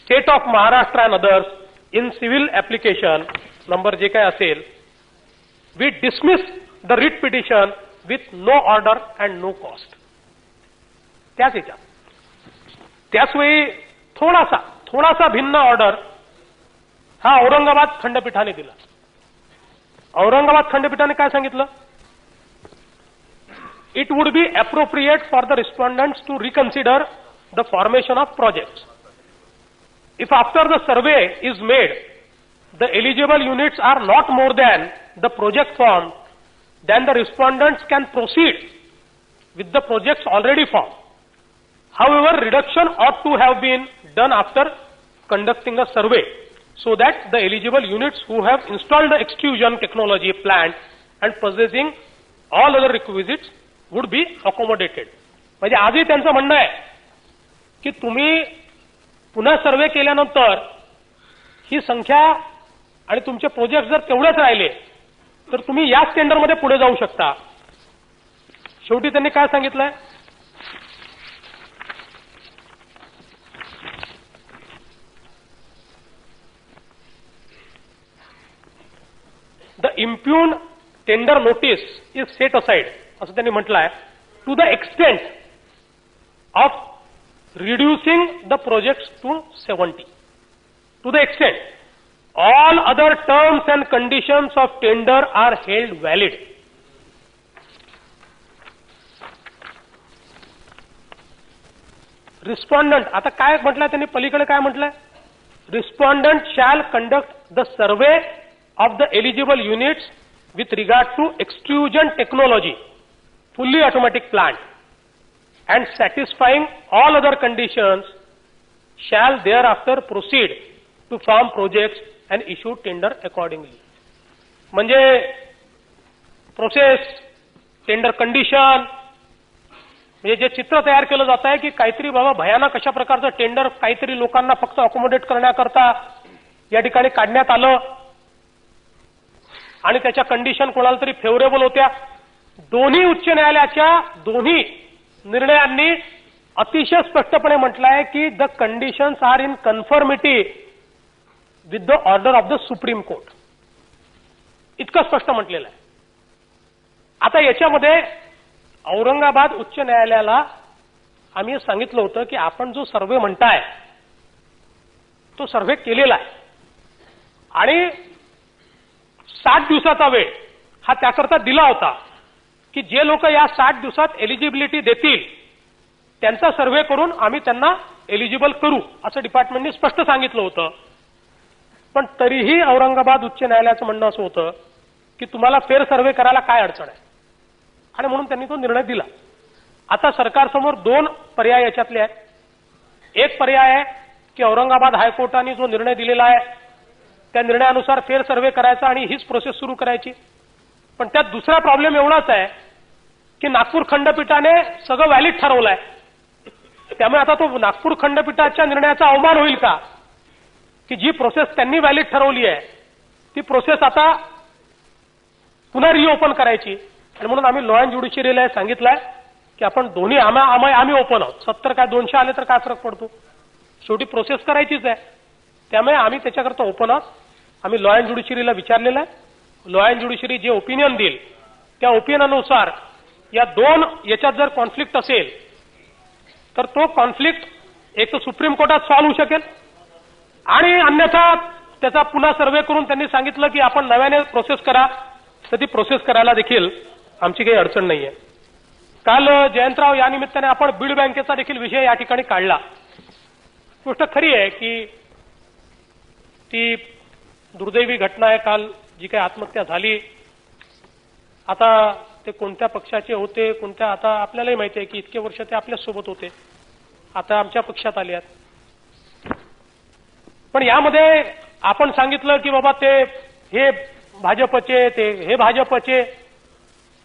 State of Maharashtra and others in civil application number जे काय असेल, we dismiss the writ petition with no order and no cost. त्याच त्याचवेळी थोडासा भिन्न order हा औरंगाबाद खंडपीठाने दिला. औरंगाबाद खंडपीठाने काय सांगितलं? It would be appropriate for the respondents to reconsider the formation of projects. If after the survey is made, the eligible units are not more than the project formed, then the respondents can proceed with the projects already formed. However, reduction ought to have been done after conducting a survey so that the eligible units who have installed the extrusion technology plant and possessing all other requisites would be accommodated. म्हणजे आजही त्यांचं म्हणणं आहे की तुम्ही पुन्हा सर्वे केल्यानंतर ही संख्या आणि तुमचे प्रोजेक्ट जर तेवढेच राहिले तर तुम्ही याच टेंडरमध्ये पुढे जाऊ शकता. शेवटी त्यांनी काय सांगितलंय? The impugned tender notice is set aside असं त्यांनी म्हटलं आहे to the extent of reducing the projects to 70. To the extent all other terms and conditions of tender are held valid. Respondent, आता काय म्हटलंय त्यांनी पलीकडे काय म्हटलंय? Respondent shall conduct the survey of the eligible units with regard to extrusion technology, fully automatic plant, and satisfying all other conditions shall thereafter proceed to form projects and issue tender accordingly. म्हणजे process, tender condition, म्हणजे जे चित्र तयार केलं जात आहे की काहीतरी बाबा भयानक अशा प्रकारचं टेंडर काहीतरी लोकांना फक्त अकोमोडेट करण्याकरता या ठिकाणी काढण्यात आलं आणि त्याच्या कंडिशन कोणाला तरी फेवरेबल होत्या. दोन्ही उच्च न्यायालयाच्या दोन्ही निर्णयांनी अतिशय स्पष्टपणे म्हटलं आहे की the conditions are in conformity with the order of the supreme court. इतकं स्पष्ट म्हटलेलं आहे. आता याच्यामध्ये औरंगाबाद उच्च न्यायालयाला आम्ही सांगितलं होतं की आपण जो सर्व्हे म्हणताय तो सर्व्हे केलेला आहे आणि 60 दिवसाचा वेळ हा त्याकरता दिला होता की जे लोक या 60 दिवसात एलिजिबिलिटी देतील त्यांचा सर्व्हे करून आम्ही त्यांना एलिजिबल करू असं डिपार्टमेंटने स्पष्ट सांगितलं होतं. पण तरीही औरंगाबाद उच्च न्यायालयाचं म्हणणं असं होतं की तुम्हाला फेर सर्व्हे करायला काय अडचण आहे आणि म्हणून त्यांनी तो निर्णय दिला. आता सरकारसमोर 2 पर्याय याच्यातले आहेत. एक पर्याय आहे की औरंगाबाद हायकोर्टाने जो निर्णय दिलेला आहे त्या निर्णयानुसार फेर सर्व्हे करायचा आणि हीच प्रोसेस सुरू करायची. पण त्यात दुसरा प्रॉब्लेम एवढाच आहे की नागपूर खंडपीठाने सगळं व्हॅलिड ठरवलं आहे. त्यामुळे आता तो नागपूर खंडपीठाच्या निर्णयाचा अवमान होईल का की जी प्रोसेस त्यांनी व्हॅलिड ठरवली आहे ती प्रोसेस आता पुन्हा रिओपन करायची. आणि म्हणून आम्ही लॉ अँड ज्युडिशियरीला सांगितलंय की आपण दोन्ही आम्ही ओपन आहोत. 70 काय 200 आले तर काय फरक पडतो, शेवटी प्रोसेस करायचीच आहे. त्यामुळे आम्ही त्याच्याकरता ओपन आहोत. आम्ही लॉ अँड ज्युडिशियरीला विचारलेलं आहे. लॉ अँड ज्युडिशियरी जे ओपिनियन देईल त्या ओपिनियननुसार या 2 याच्यात जर कॉन्फ्लिक्ट असेल तर तो कॉन्फ्लिक्ट एक तर सुप्रीम कोर्टात सॉल्व्ह होऊ शकेल आणि अन्यथा त्याचा पुन्हा सर्व्हे करून त्यांनी सांगितलं की आपण नव्याने प्रोसेस करा तर ती प्रोसेस करायला देखील आमची काही अडचण नाहीये. काल जयंतराव या निमित्ताने आपण बीड बँकेचा देखील विषय या ठिकाणी काढला. गोष्ट खरी आहे की ती दुर्दैवी घटना आहे. काल जी काही आत्महत्या झाली, आता ते कोणत्या पक्षाचे होते कोणत्या, आता आपल्यालाही माहिती आहे की इतके वर्ष ते आपल्याच सोबत होते, आता आमच्या पक्षात आले आहेत. पण यामध्ये आपण सांगितलं की बाबा ते हे भाजपचे, ते हे भाजपचे.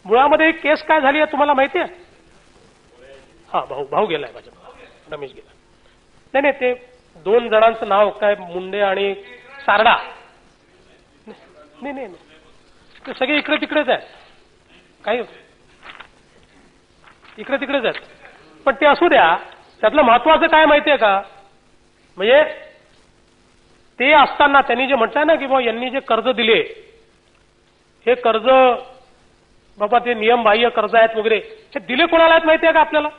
मुळामध्ये एक केस काय झाली आहे तुम्हाला माहिती आहे? भाऊ गेलाय भाजप, रमेश गेला. नाही ते 2 जणांचं नाव काय, मुंडे आणि सारडा. नाही ते सगळे इकडे तिकडेच आहेत, काही इकडे तिकडेच आहेत. पण ते असू द्या. त्यातलं महत्वाचं काय माहितीये का, म्हणजे ते असताना त्यांनी जे म्हटलंय ना की बाबा यांनी जे कर्ज दिले हे कर्ज बाबा ते नियमबाह्य कर्ज आहेत वगैरे, हे दिले कोणाला आहेत माहिती आहे का आपल्याला?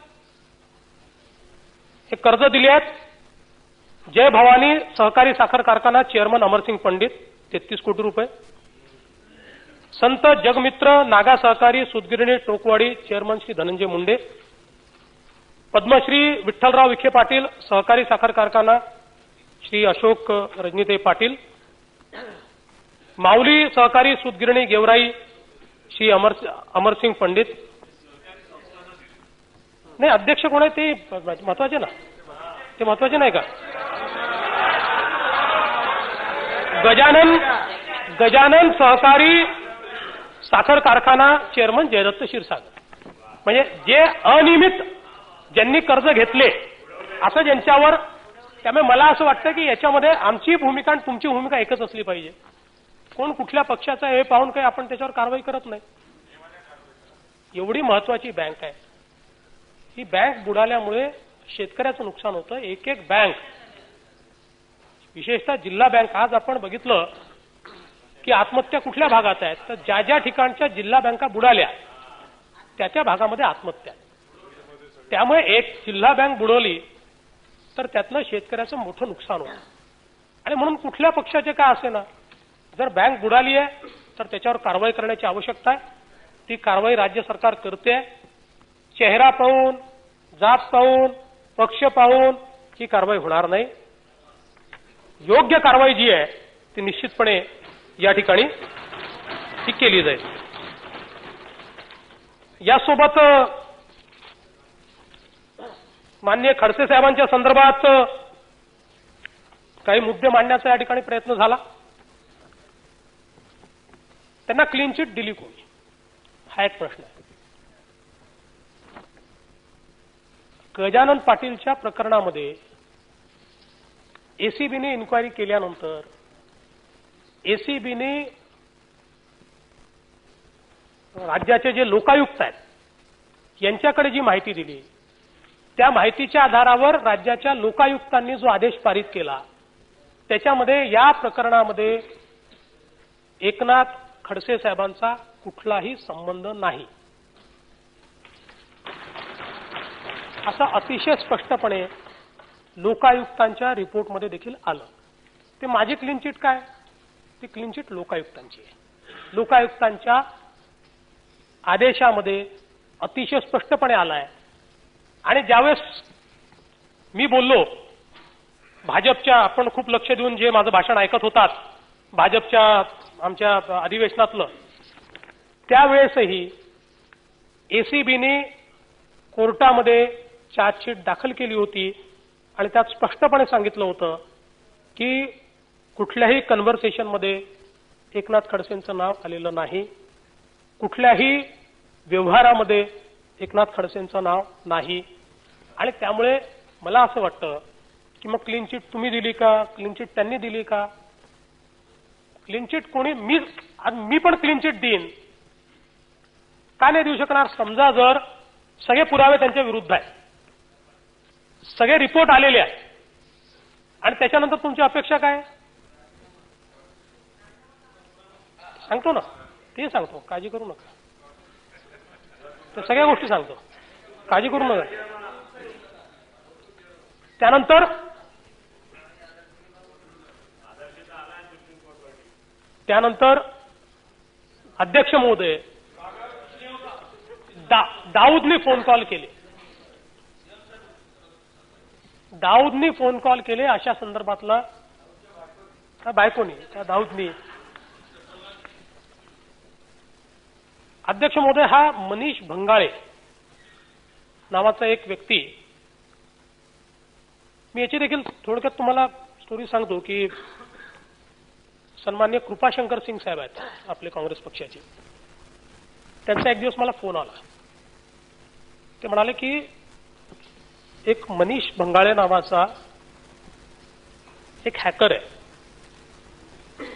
हे कर्ज दिले आहेत जय भवानी सहकारी साखर कारखाना चेअरमन अमरसिंग पंडित 33 कोटी रुपये, संत जगमित्र नागा सहकारी सूतगिरणी टोकवाडी चेअरमन श्री धनंजय मुंडे, पद्मश्री विठ्ठलराव विखे पाटील सहकारी साखर कारखाना श्री अशोक रजनीते पाटील, माऊली सहकारी सूतगिरणी गेवराई श्री अमरसिंग पंडित. नाही अध्यक्ष कोण आहे ते महत्वाचे ना, ते महत्वाचे नाही का? गजानन सहकारी साखर कारखाना चेअरमन जयदत्त क्षीरसागर. म्हणजे जे अनियमित ज्यांनी कर्ज घेतले असं ज्यांच्यावर. त्यामुळे मला असं वाटतं की याच्यामध्ये आमची भूमिका आणि तुमची भूमिका एकच असली पाहिजे. कोण कुठल्या पक्षाचा हे पाहून काही आपण त्याच्यावर कारवाई करत नाही. एवढी महत्वाची बँक आहे ही बँक बुडाल्यामुळे शेतकऱ्याचं नुकसान होतं. एक बँक, विशेषतः जिल्हा बँक, आज आपण बघितलं की आत्महत्या कुठल्या भागात आहेत तर ज्या ज्या ठिकाणच्या जिल्हा बँका बुडाल्या त्या भागामध्ये आत्महत्या. त्यामुळे एक जिल्हा बँक बुडवली तर त्यातनं शेतकऱ्याचं मोठं नुकसान होतं. आणि म्हणून कुठल्या पक्षाचे काय असे ना, जर बँक बुडाली आहे तर त्याच्यावर कारवाई करण्याची आवश्यकता आहे. ती कारवाई राज्य सरकार करते. चेहरा पाहून, जात पाहून, पक्ष पाहून ही कारवाई होणार नाही. योग्य कारवाई जी आहे ती निश्चितपणे या ठिकाणी ती केली जाईल. यासोबत माननीय खडसे साहेबांच्या संदर्भात काही मुद्दे मांडण्याचा या ठिकाणी प्रयत्न झाला. त्यांना क्लीन चिट दिली कोणी, हा एक प्रश्न आहे. गजानन पाटीलच्या प्रकरणामध्ये एसीबीने इन्क्वायरी केल्यानंतर एसीबीने राज्याचे जे लोकायुक्त आहेत यांच्याकडे जी माहिती दिली त्या माहितीच्या आधारावर राज्याच्या लोकायुक्तांनी जो आदेश पारित केला त्याच्यामध्ये या प्रकरणामध्ये एकनाथ खडसे साहेबांचा कुठलाही संबंध नाही असं अतिशय स्पष्टपणे लोकायुक्तांच्या रिपोर्टमध्ये देखील आलं. ते माझी क्लीन चिट काय, ती क्लीन चिट लोकायुक्तांची आहे. लोकायुक्तांच्या आदेशामध्ये अतिशय स्पष्टपणे आलाय. आणि ज्यावेळेस मी बोललो भाजपच्या, आपण खूप लक्ष देऊन जे माझं भाषण ऐकत होतात भाजपच्या आमच्या अधिवेशनातलं, त्यावेळेसही एसीबीने कोर्टामध्ये चार्जशीट दाखल केली होती आणि त्यात स्पष्टपणे सांगितलं होतं की कुठल्याही कन्व्हर्सेशनमध्ये एकनाथ खडसेंचं नाव आलेलं नाही, कुठल्याही व्यवहारामध्ये एकनाथ खडसेंचं नाव नाही. आणि त्यामुळे मला असं वाटतं की मग क्लीन चिट तुम्ही दिली का, क्लीन चिट त्यांनी दिली का? क्लीन चिट कोणी, मी पण क्लीन चिट देईन का नाही देऊ शकणार? समजा जर सगळे पुरावे त्यांच्या विरुद्ध आहेत, सगळे रिपोर्ट आलेले आहेत आणि त्याच्यानंतर तुमची अपेक्षा काय? सांगतो ना, ते सांगतो, काळजी करू नका. तर सगळ्या गोष्टी सांगतो, काळजी करू नका. त्यानंतर अध्यक्ष महोदय दाऊदने फोन कॉल केले, दाऊदनी फोन कॉल केले अशा संदर्भातला बायकोनी, त्या दाऊदनी. अध्यक्ष महोदय हा मनीष भंगाळे नावाचा एक व्यक्ती, मी याची देखील थोडक्यात तुम्हाला स्टोरी सांगतो की सन्माननीय कृपाशंकर सिंग साहेब आहेत आपले काँग्रेस पक्षाचे, त्यांचा एक दिवस मला फोन आला. ते म्हणाले की एक मनीष भंगाळे नावाचा एक हॅकर आहे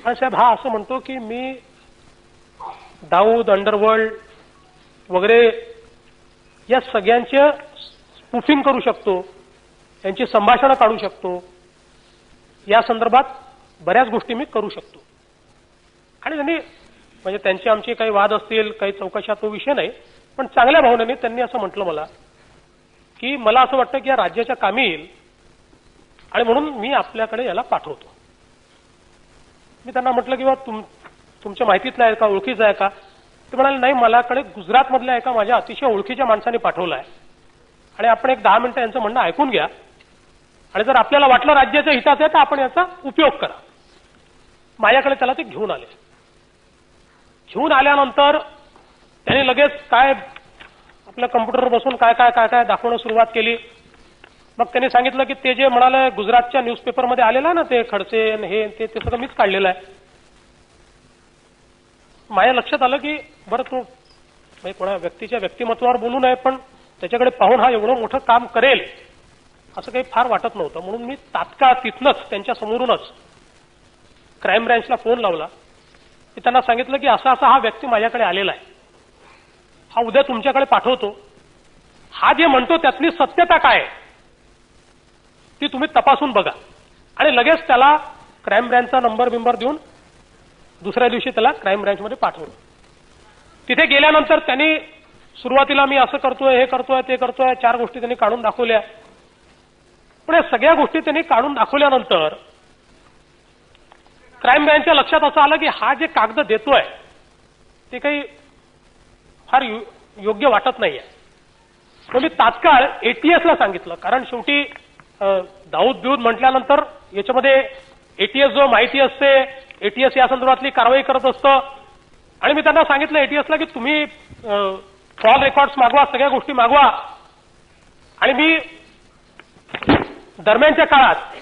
आणि साहेब हा असं म्हणतो की मी दाऊद, अंडरवर्ल्ड वगैरे या सगळ्यांचे स्पूफिंग करू शकतो, यांची संभाषणं काढू शकतो, या संदर्भात बऱ्याच गोष्टी मी करू शकतो. आणि त्यांनी म्हणजे त्यांची आमची काही वाद असतील, काही चौकशा, तो विषय नाही, पण चांगल्या भावनेने त्यांनी असं म्हटलं मला की मला असं वाटतं की या राज्याच्या कामी येईल आणि म्हणून मी आपल्याकडे याला पाठवतो. मी त्यांना म्हटलं की बा तुमच्या माहितीतलं आहे का, ओळखीचं आहे का? ते म्हणाले नाही, मलाकडे गुजरातमधल्या एका माझ्या अतिशय ओळखीच्या माणसाने पाठवलं आहे आणि आपण एक 10 मिनिटं यांचं म्हणणं ऐकून घ्या आणि जर आपल्याला वाटलं राज्याच्या हिताचं आहे तर आपण याचा उपयोग करा. माझ्याकडे त्याला ते घेऊन आले. घेऊन आल्यानंतर त्यांनी लगेच काय आपल्या कम्प्युटरवर बसून काय काय काय काय दाखवणं सुरुवात केली. मग त्यांनी सांगितलं की ते जे म्हणाले गुजरातच्या न्यूजपेपरमध्ये आलेलं आहे ना ते खडसे हे ते सगळं मीच काढलेलं आहे. माझ्या लक्षात आलं की बरं तो कोणा व्यक्तीच्या व्यक्तिमत्वावर बोलू नये, पण त्याच्याकडे पाहून हा एवढं मोठं काम करेल असं काही फार वाटत नव्हतं. म्हणून मी तात्काळ तिथनंच त्यांच्या समोरूनच क्राईम ब्रँचला फोन लावला. मी त्यांना सांगितलं की असा असा हा व्यक्ती माझ्याकडे आलेला आहे, हा उद्या तुमच्याकडे पाठवतो, हा जे म्हणतो त्यातली सत्यता काय ती तुम्ही तपासून बघा. आणि लगेच त्याला क्राईम ब्रँचचा नंबर देऊन दुसऱ्या दिवशी त्याला क्राईम ब्रँचमध्ये पाठवलं. तिथे गेल्यानंतर त्यांनी सुरुवातीला मी असं करतोय, हे करतोय, ते करतोय, 4 गोष्टी त्यांनी काढून दाखवल्या. पण या सगळ्या गोष्टी त्यांनी काढून दाखवल्यानंतर क्राईम ब्रँचच्या लक्षात असं आलं की हा जे कागद देतोय ते काही फार योग्य वाटत नाहीये. मग मी तात्काळ एटीएसला सांगितलं, कारण शेवटी दाऊद बिऊद म्हटल्यानंतर याच्यामध्ये एटीएस जो माहिती असते, एटीएस या संदर्भातली कारवाई करत असतं. आणि मी त्यांना सांगितलं एटीएसला की तुम्ही कॉल रेकॉर्ड्स मागवा, सगळ्या गोष्टी मागवा आणि मी दरम्यानच्या काळात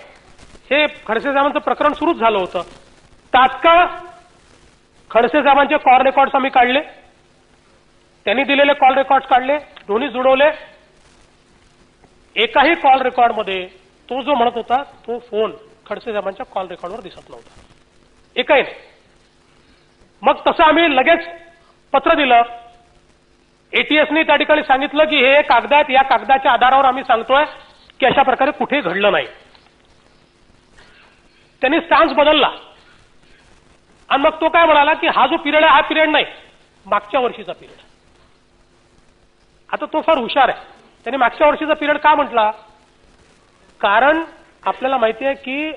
हे खडसे साहेबांचं प्रकरण सुरूच झालं होतं. तात्काळ खडसे साहेबांचे कॉल रेकॉर्ड्स आम्ही काढले, त्यांनी दिलेले कॉल रेकॉर्ड्स काढले, दोन्ही जुळवले. एकाही कॉल रेकॉर्डमध्ये तो जो म्हणत होता तो फोन खडसे साहेबांच्या कॉल रेकॉर्डवर दिसत नव्हता, एकही नाही. मग तसं आम्ही लगेच पत्र दिलं. एटीएसनी त्या ठिकाणी सांगितलं की हे कागद आहेत, या कागदाच्या आधारावर आम्ही सांगतोय की अशा प्रकारे कुठेही घडलं नाही. त्यांनी स्टान्स बदलला आणि मग तो काय म्हणाला की हा जो पिरियड आहे हा पिरियड नाही, मागच्या वर्षीचा पिरियड. आता तो फार हुशार आहे. त्यांनी मागच्या वर्षीचा पिरियड का म्हटला? कारण आपल्याला माहिती आहे की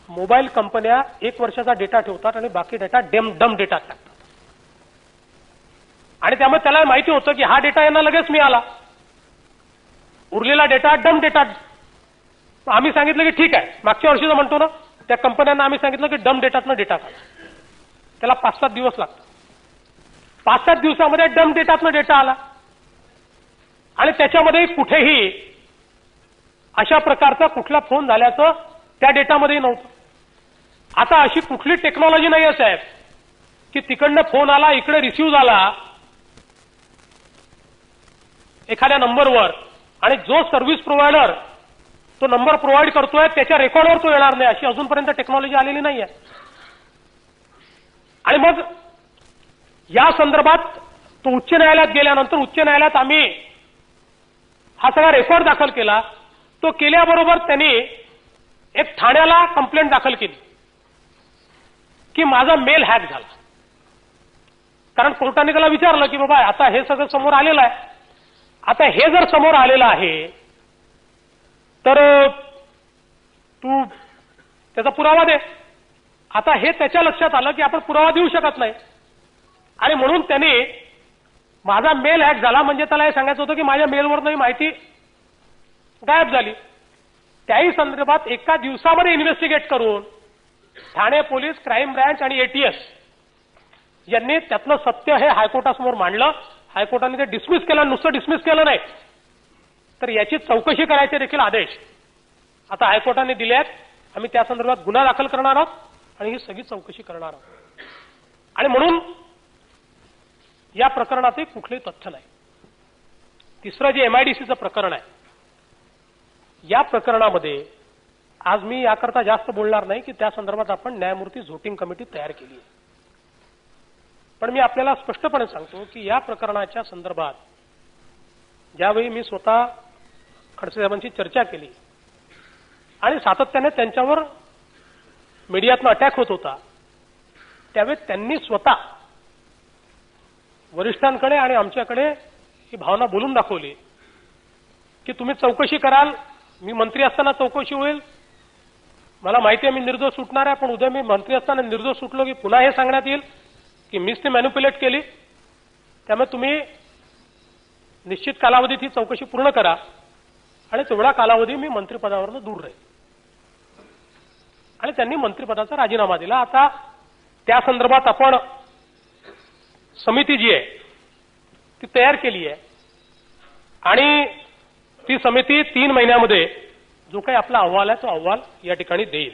मोबाईल कंपन्या 1 वर्षाचा डेटा ठेवतात आणि बाकी डेटा डम डेटा टाकतात. आणि त्यामुळे त्याला माहिती होतं की हा डेटा यांना लगेच मिळाला, उरलेला डेटा डम डेटा. आम्ही सांगितलं की ठीक आहे, मागच्या वर्षीचं म्हणतो ना, त्या कंपन्यांना आम्ही सांगितलं की डम डेटातनं डेटा काढा. त्याला 5-7 दिवस लागतात. 5-7 दिवसामध्ये डम डेटातनं डेटा आला आणि त्याच्यामध्ये कुठेही अशा प्रकारचा कुठला फोन झाल्याचं त्या डेटामध्ये नव्हतं. आता अशी कुठली टेक्नॉलॉजी नाही आहे साहेब की तिकडनं फोन आला, इकडे रिसिव्ह झाला एखाद्या नंबरवर आणि जो सर्व्हिस प्रोव्हायडर तो नंबर प्रोव्हाइड करतोय त्याच्या रेकॉर्डवर तो येणार नाही, अशी अजूनपर्यंत टेक्नॉलॉजी आलेली नाही आहे. आणि मग या संदर्भात तो उच्च न्यायालयात गेल्यानंतर उच्च न्यायालयात आम्ही हा सगळा रेकॉर्ड दाखल केला. तो केल्याबरोबर त्यांनी एक ठाण्याला कंप्लेंट दाखल केली की माझा मेल हॅक झाला. कारण कोर्टाने त्याला विचारलं की बाबा आता हे सगळं समोर आलेलं आहे, आता हे जर समोर आलेलं आहे तर तू त्याचा पुरावा दे. आता हे त्याच्या लक्षात आलं की आपण पुरावा देऊ शकत नाही आणि म्हणून त्याने माझा मेल हॅक झाला म्हणजे त्याला हे सांगायचं होतं की माझ्या मेलवरनं माहिती गायब झाली. त्याही संदर्भात एका दिवसामध्ये इन्व्हेस्टिगेट करून ठाणे पोलीस, क्राईम ब्रँच आणि एटीएस यांनी त्यातलं सत्य हे हायकोर्टासमोर मांडलं. हायकोर्टाने ते डिसमिस केलं. नुसतं डिसमिस केलं नाही तर याची चौकशी करायचे देखील आदेश आता हायकोर्टाने दिले आहेत. आम्ही त्या संदर्भात गुन्हा दाखल करणार आहोत आणि ही सगळी चौकशी करणार आहोत. आणि म्हणून या प्रकरणातही कुठलेही तथ्य नाही. तिसरं जे एमआयडीसीचं प्रकरण आहे, या प्रकरणामध्ये आज मी याकरता जास्त बोलणार नाही की त्या संदर्भात आपण न्यायमूर्ती झोटिंग कमिटी तयार केली आहे. पण मी आपल्याला स्पष्टपणे सांगतो की या प्रकरणाच्या संदर्भात ज्यावेळी मी स्वतः खडसे साहेबांची चर्चा केली आणि सातत्याने त्यांच्यावर मीडियातनं अटॅक होत होता, त्यावेळी त्यांनी स्वतः वरिष्ठांकडे आणि आमच्याकडे ही भावना बोलून दाखवली की तुम्ही चौकशी कराल, मी मंत्री असताना चौकशी होईल, मला माहिती आहे मी निर्दोष सुटणार आहे, पण उद्या मी मंत्री असताना निर्दोष सुटलो की पुन्हा हे सांगण्यात येईल की मीच ती मॅन्युप्युलेट केली. त्यामुळे तुम्ही निश्चित कालावधीत ही चौकशी पूर्ण करा आणि तेवढा कालावधी मी मंत्रिपदावरून दूर राहील. आणि त्यांनी मंत्रिपदाचा राजीनामा दिला. आता त्या संदर्भात आपण समिती जी आहे ती तयार केली आहे आणि ती समिती 3 महिन्यामध्ये जो काही आपला अहवाल आहे तो अहवाल या ठिकाणी देईल.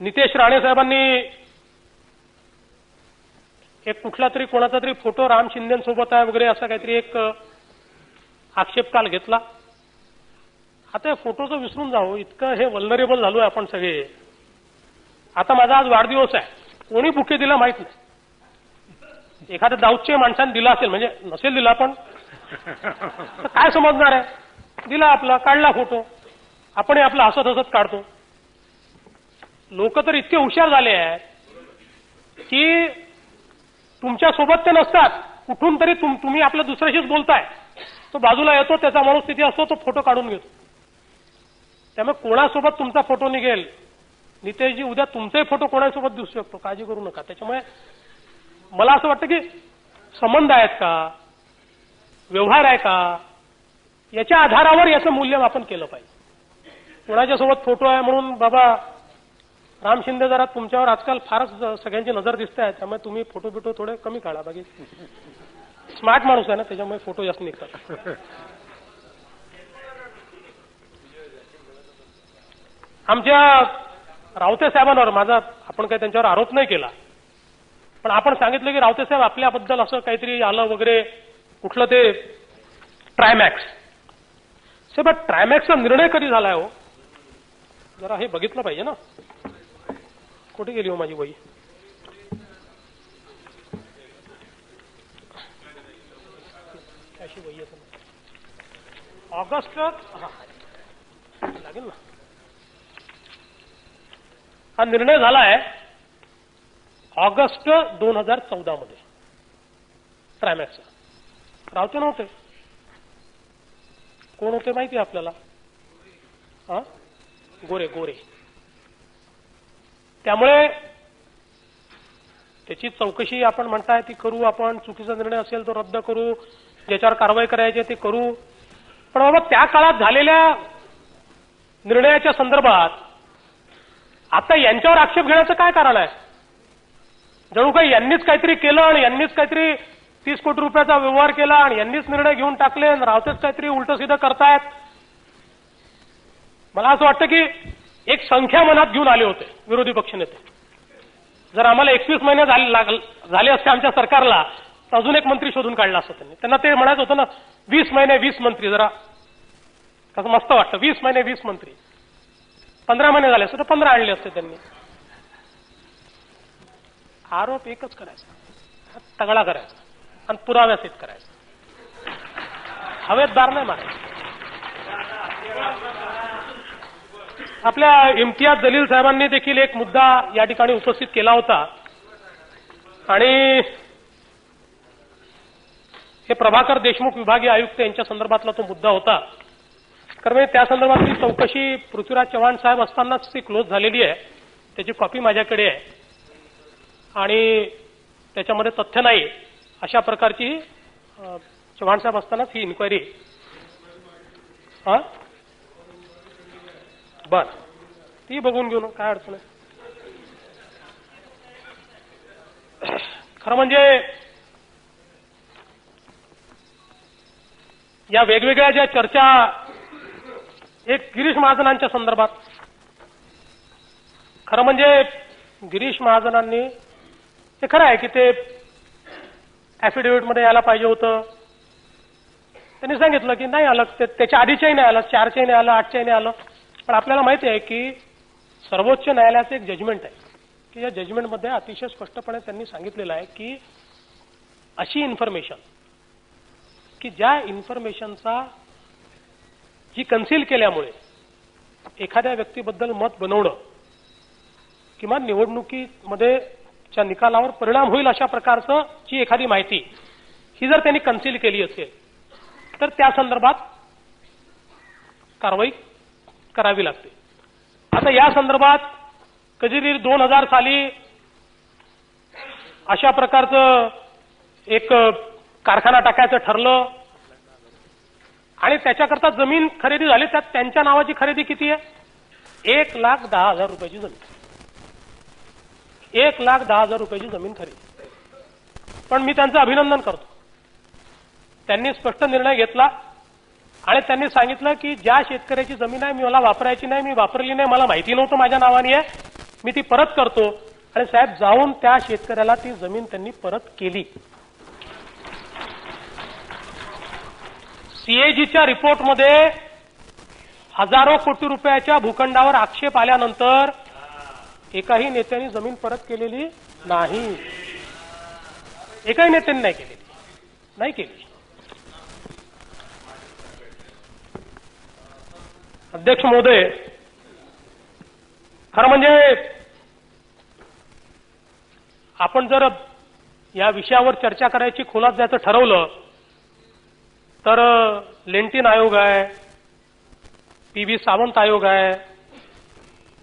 नितेश राणे साहेबांनी एक कुठला तरी कोणाचा तरी फोटो राम शिंदेसोबत आहे वगैरे असा काहीतरी एक आक्षेप काल घेतला. आता या फोटोचं विसरून जाऊ, इतकं हे वल्नरेबल झालो आहे आपण सगळे. आता माझा आज वाढदिवस आहे, कोणी बुके दिला माहित नाही. एखाद्या दाऊदच्या माणसाने दिला असेल, म्हणजे नसेल दिला पण काय समजणार आहे. दिला आपला, काढला फोटो, आपण आपला हसत हसत काढतो. लोक तर इतके हुशार झाले आहेत की तुमच्या सोबत ते नसतात, कुठून तरी तुम्ही आपल्या दुसऱ्याशीच बोलताय, तो बाजूला येतो, त्याचा मनस्थिती असतो, तो फोटो काढून घेतो. त्यामुळे कोणासोबत तुमचा फोटो निघेल, नितेशजी उद्या तुमचाही फोटो कोणासोबत दिसू शकतो, काळजी करू नका. त्याच्यामुळे मला असं वाटतं की संबंध आहेत का, व्यवहार आहे का, याच्या आधारावर याचं मूल्यमापन केलं पाहिजे. कोणाच्या सोबत फोटो आहे म्हणून बाबा राम शिंदे जरा तुमच्यावर आजकाल फारच सगळ्यांची नजर दिसते आहे, त्यामुळे तुम्ही फोटो बिटो थोडे कमी काढा. बाकी स्मार्ट माणूस आहे ना, त्याच्यामुळे फोटो जास्त निघतात. आमच्या रावते साहेबांवर माझा आपण काही त्यांच्यावर आरोप नाही केला, पण आपण सांगितलं की रावते साहेब आपल्याबद्दल असं काहीतरी आलं वगैरे, कुठलं ते ट्रायमॅक्स. साहेब ट्रायमॅक्सचा निर्णय कधी झालाय हो? जरा हे बघितलं पाहिजे ना. कुठे गेली हो माझी वही? अशी वही आहे ऑगस्ट लागेल ना. हा निर्णय झालाय ऑगस्ट 2014 मध्ये ट्रायमॅक्सचा. रावते नव्हते. कोण होते माहिती आहे आपल्याला? गोरे. त्यामुळे त्याची चौकशी आपण म्हणताय ती करू आपण. चुकीचा निर्णय असेल तो रद्द करू, ज्याच्यावर कारवाई करायची ते करू. पण बाबा त्या काळात झालेल्या निर्णयाच्या संदर्भात आता यांच्यावर आक्षेप घेण्याचं काय कारण आहे? जणू काही यांनीच काहीतरी केलं आणि यांनीच काहीतरी 30 कोटी रुपयाचा व्यवहार केला आणि यांनीच निर्णय घेऊन टाकले आणि रावतेच काहीतरी उलट सिद्धं करतायत. मला असं वाटतं की एक संख्या मनात घेऊन आले होते विरोधी पक्षनेते. जर आम्हाला 21 महिने झाले असते आमच्या सरकारला तर अजून एक मंत्री शोधून काढला असतं त्यांनी. त्यांना ते म्हणायचं होतं ना 20 महिने 20 मंत्री. जरा कसं मस्त वाटतं 20 महिने 20 मंत्री. 15 महिने झाले असते तर 15 आणले असते त्यांनी. आरोप एकच करायचा, तगडा करायचा आणि पुराव्यासहित करायचा. हवेत दार नाही मारायचं. आपल्या इम्तियाज जलील साहेबांनी देखील एक मुद्दा या ठिकाणी उपस्थित केला होता आणि हे प्रभाकर देशमुख विभागीय आयुक्त यांच्या संदर्भातला तो मुद्दा होता. कारण त्या संदर्भातली चौकशी पृथ्वीराज चव्हाण साहेब असतानाच ती क्लोज झालेली आहे. त्याची कॉपी माझ्याकडे आहे आणि त्याच्यामध्ये तथ्य नाही अशा प्रकारची चव्हाण साहेब असतानाच ही इन्क्वायरी. बर ती बघून घेऊ ना, काय अडचण आहे. खरं म्हणजे या वेगवेगळ्या ज्या चर्चा, एक गिरीश महाजनांच्या संदर्भात, खरं म्हणजे गिरीश महाजनांनी हे खरं आहे की ते ऍफिडेव्हिटमध्ये यायला पाहिजे होतं. त्यांनी सांगितलं की नाही आलं, त्याच्या आधीच्याही नाही आलं, 4च्याही नाही आलं, 8च्याही नाही आलं. पण आपल्याला माहिती आहे की सर्वोच्च न्यायालयाचं एक जजमेंट आहे की या जजमेंटमध्ये अतिशय स्पष्टपणे त्यांनी सांगितलेलं आहे की अशी इन्फॉर्मेशन की ज्या इन्फॉर्मेशनचा जी कन्सील केल्यामुळे एखाद्या व्यक्तीबद्दल मत बनवणं किंवा निवडणुकीमध्ये च्या निकालावर परिणाम होईल अशा प्रकारचं जी एखादी माहिती ही जर त्यांनी कन्सील केली असेल तर त्या संदर्भात कारवाई करावी लागते. आता या संदर्भात कधीतरी 2000 साली अशा प्रकारचं एक कारखाना टाकायचं ठरलं आणि त्याच्याकरता जमीन खरेदी झाली. त्यात त्यांच्या नावाची खरेदी किती आहे? 1,10,000 रुपयाची जमीन. 1,10,000 रुपयाची जमीन खरेदी. पण मी त्यांचं अभिनंदन करतो. त्यांनी स्पष्ट निर्णय घेतला आणि त्यांनी सांगितलं की ज्या शेतकऱ्याची जमीन आहे मला वापरायची नाही, मी वापरली नाही, मला माहिती नव्हतं माझ्या नावाने आहे, मी ती परत करतो. आणि साहेब जाऊन त्या शेतकऱ्याला ती जमीन त्यांनी परत केली. सीएजीच्या रिपोर्टमध्ये हजारो कोटी रुपयाच्या भूखंडावर आक्षेप आल्यानंतर एकाही नेत्याने जमीन परत केलेली नाही. एकाही नेत्याने नाही केली. अध्यक्ष महोदय, खरं म्हणजे आपण जर या विषयावर चर्चा करायची, खोलात जायचं ठरवलं तर लेंटिन आयोग आहे, पी.व्ही. सावंत आयोग आहे,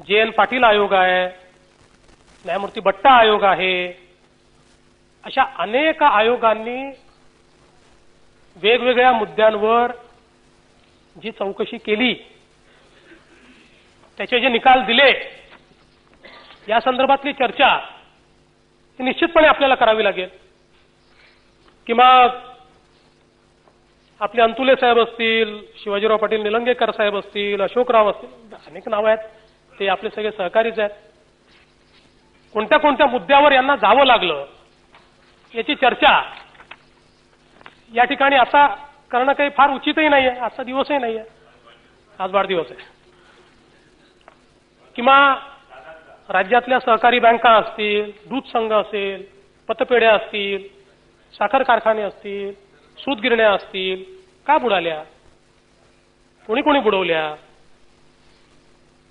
जे.एन. पाटील आयोग आहे, न्यायमूर्ती भट्टा आयोग आहे. अशा अनेक आयोगांनी वेगवेगळ्या मुद्द्यांवर जी चौकशी केली, त्याचे जे निकाल दिले, या संदर्भातली चर्चा ही निश्चितपणे आपल्याला करावी लागेल. किंवा आपले अंतुले साहेब असतील, शिवाजीराव पाटील निलंगेकर साहेब असतील, अशोकराव असतील, अनेक नावं आहेत, ते आपले सगळे सहकारीच आहेत. कोणत्या कोणत्या मुद्द्यावर यांना जावं लागलं याची चर्चा या ठिकाणी आता करणं काही फार उचितही नाहीये. आजचा दिवसही नाहीये, आज वाढदिवस आहे. किंवा राज्यातल्या सहकारी बँका असतील, दूध संघ असेल, पतपेढ्या असतील, साखर कारखाने असतील, सूतगिरण्या असतील, का बुडाल्या? कोणी कोणी बुडवल्या?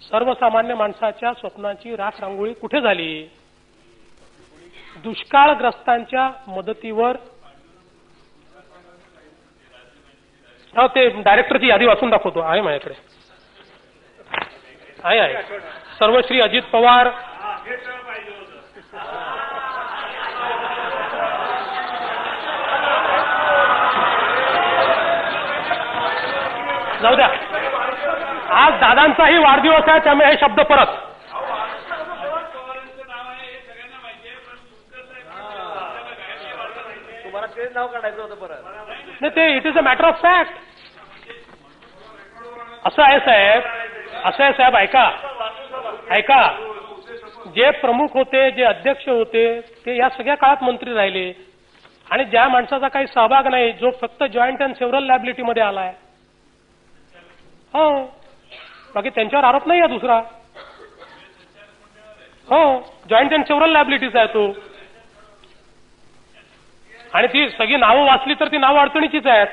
सर्वसामान्य माणसाच्या स्वप्नाची राख रांगोळी कुठे झाली? दुष्काळग्रस्तांच्या मदतीवर ते डायरेक्टरची यादी वाचून दाखवतो, आहे माझ्याकडे, आहे. सर्वश्री अजित पवार, जाऊ द्या, आज दादांचाही वाढदिवस आहे, त्यामुळे हे शब्द परत. तुम्हाला तेच नाव काढायचं होतं परत. नाही, ते it is a matter of fact. असं आहे साहेब, ऐका, जे प्रमुख होते, जे अध्यक्ष होते, ते या सगळ्या काळात मंत्री राहिले. आणि ज्या माणसाचा काही सहभाग नाही, जो फक्त जॉईंट अँड सेव्हरल लायबिलिटीमध्ये आलाय, हो, बाकी त्यांच्यावर आरोप नाही आहे दुसरा. हो, जॉईंट अँड सेव्हरल लायबिलिटीज आहे तो. आणि ती सगळी नावं वाचली तर ती नावं अडचणीचीच आहेत.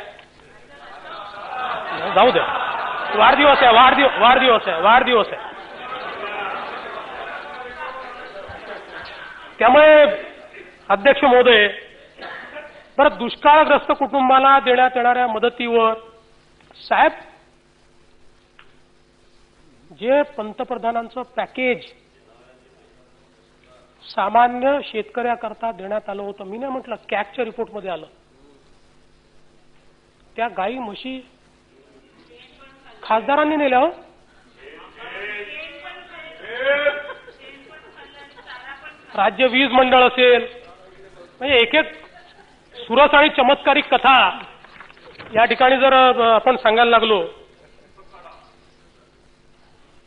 जाऊ द्या, वाढदिवस आहे. त्यामुळे अध्यक्ष महोदय, बरं, दुष्काळग्रस्त कुटुंबाला देण्यात येणाऱ्या मदतीवर साहेब, जे पंतप्रधानांचं पॅकेज सामान्य शेतकऱ्याकरता देण्यात आलं होतं, मी नाही म्हटलं, कॅगच्या रिपोर्टमध्ये आलं, त्या गाई म्हशी खासदारांनी नेल्या. हो, राज्य वीज मंडळ असेल, म्हणजे एक एक सुरस आणि चमत्कारिक कथा या ठिकाणी जर आपण सांगायला लागलो.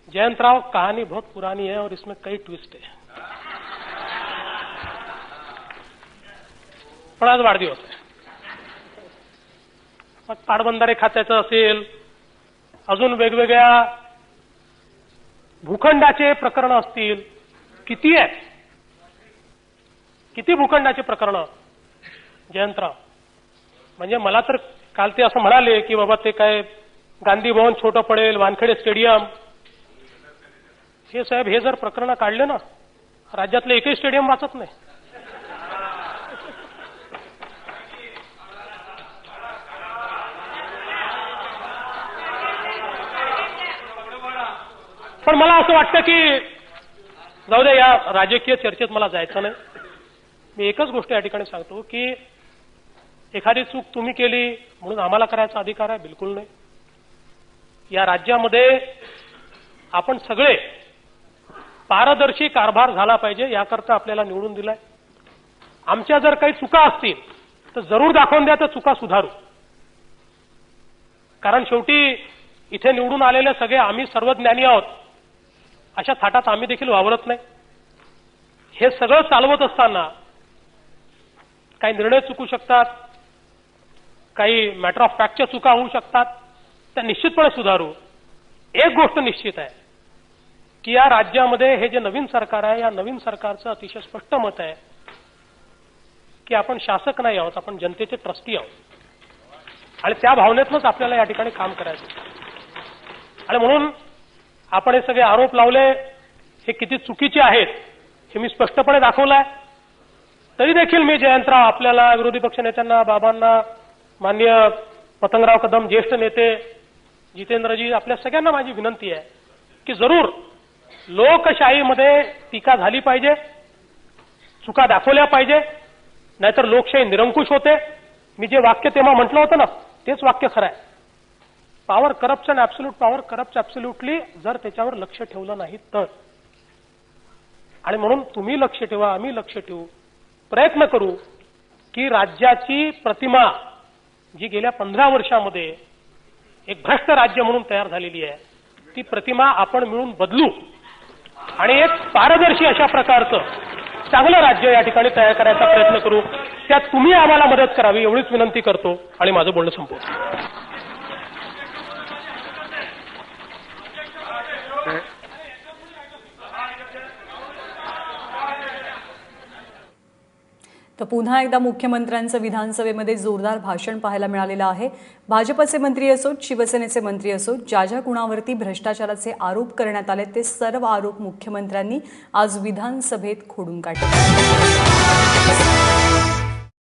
जयंतराव, कहानी बहुत पुरानी है और इसमें कई ट्विस्ट है. पण आज वाढदिवस आहे. मग पाटबंधारे खात्याचं असेल, अजून वेगवेगळ्या भूखंडाचे प्रकरण असतील, किती आहेत, किती भूखंडाचे प्रकरण जयंतराव. म्हणजे मला तर काल ते असं म्हणाले की बाबा ते काय गांधी भवन छोटं पडेल, वानखेडे स्टेडियम. हे साहेब, हे जर प्रकरण काढले ना, राज्यातलं एकही स्टेडियम वाचत नाही. पण मला असं वाटतं की जाऊ दे, या राजकीय चर्चेत मला जायचं नाही. मी एकच गोष्ट या ठिकाणी सांगतो की एखादी चूक तुम्ही केली म्हणून आम्हाला करायचा अधिकार आहे? बिलकुल नाही. या राज्यामध्ये आपण सगळे पारदर्शी कारभार झाला पाहिजे, याकरता आपल्याला निवडून दिलाय. आमच्या जर काही चुका असतील तर जरूर दाखवून द्या, तर चुका सुधारू. कारण शेवटी इथे निवडून आलेले सगळे आम्ही सर्वज्ञानी आहोत अशा थाटात आम्ही देखील वावरत नाही. हे सगळं चालवत असताना काही निर्णय चुकू शकतात, काही मॅटर ऑफ फॅक्टच्या चुका होऊ शकतात, त्या निश्चितपणे सुधारू. एक गोष्ट निश्चित आहे की या राज्यामध्ये हे जे नवीन सरकार आहे, या नवीन सरकारचं अतिशय स्पष्ट मत आहे की आपण शासक नाही आहोत, आपण जनतेचे ट्रस्टी आहोत. आणि त्या भावनेतूनच आपल्याला या ठिकाणी काम करायचं. आणि म्हणून आपण हे सगळे आरोप लावले, हे किती चुकीचे आहेत हे मी स्पष्टपणे दाखवलंय. तरी देखील मी जयंतराव, आपल्याला, विरोधी पक्षनेत्यांना, बाबांना, माननीय पतंगराव कदम, ज्येष्ठ नेते, जितेंद्रजी, आपल्या सगळ्यांना माझी विनंती आहे की जरूर लोकशाहीमध्ये टीका झाली पाहिजे, चुका दाखवल्या पाहिजे, नाहीतर लोकशाही निरंकुश होते. मी जे वाक्य तेव्हा म्हटलं होतं ना, तेच वाक्य खरं आहे. Power corruption, absolute power corrupt absolutely, जर त्याच्यावर लक्ष ठेवलं नाही तर. आणि म्हणून तुम्ही लक्ष ठेवा, आम्ही लक्ष ठेवू, प्रयत्न करू की राज्याची प्रतिमा जी गेल्या 15 वर्षामध्ये एक भ्रष्ट राज्य म्हणून तयार झालेली आहे, ती प्रतिमा आपण मिळून बदलू. आणि एक पारदर्शी अशा प्रकारचं चांगलं राज्य या ठिकाणी तयार करायचा प्रयत्न करू. त्यात तुम्ही आम्हाला मदत करावी एवढीच विनंती करतो आणि माझं बोलणं संपवतो. तर पुन्हा एकदा मुख्यमंत्र्यांचं विधानसभेमध्ये जोरदार भाषण पाहायला मिळालेलं आहे. भाजपचे मंत्री असोत, शिवसेनेचे मंत्री असोत, ज्या ज्या कुणावरती भ्रष्टाचाराचे आरोप करण्यात आले ते सर्व आरोप मुख्यमंत्र्यांनी आज विधानसभेत खोडून काढले.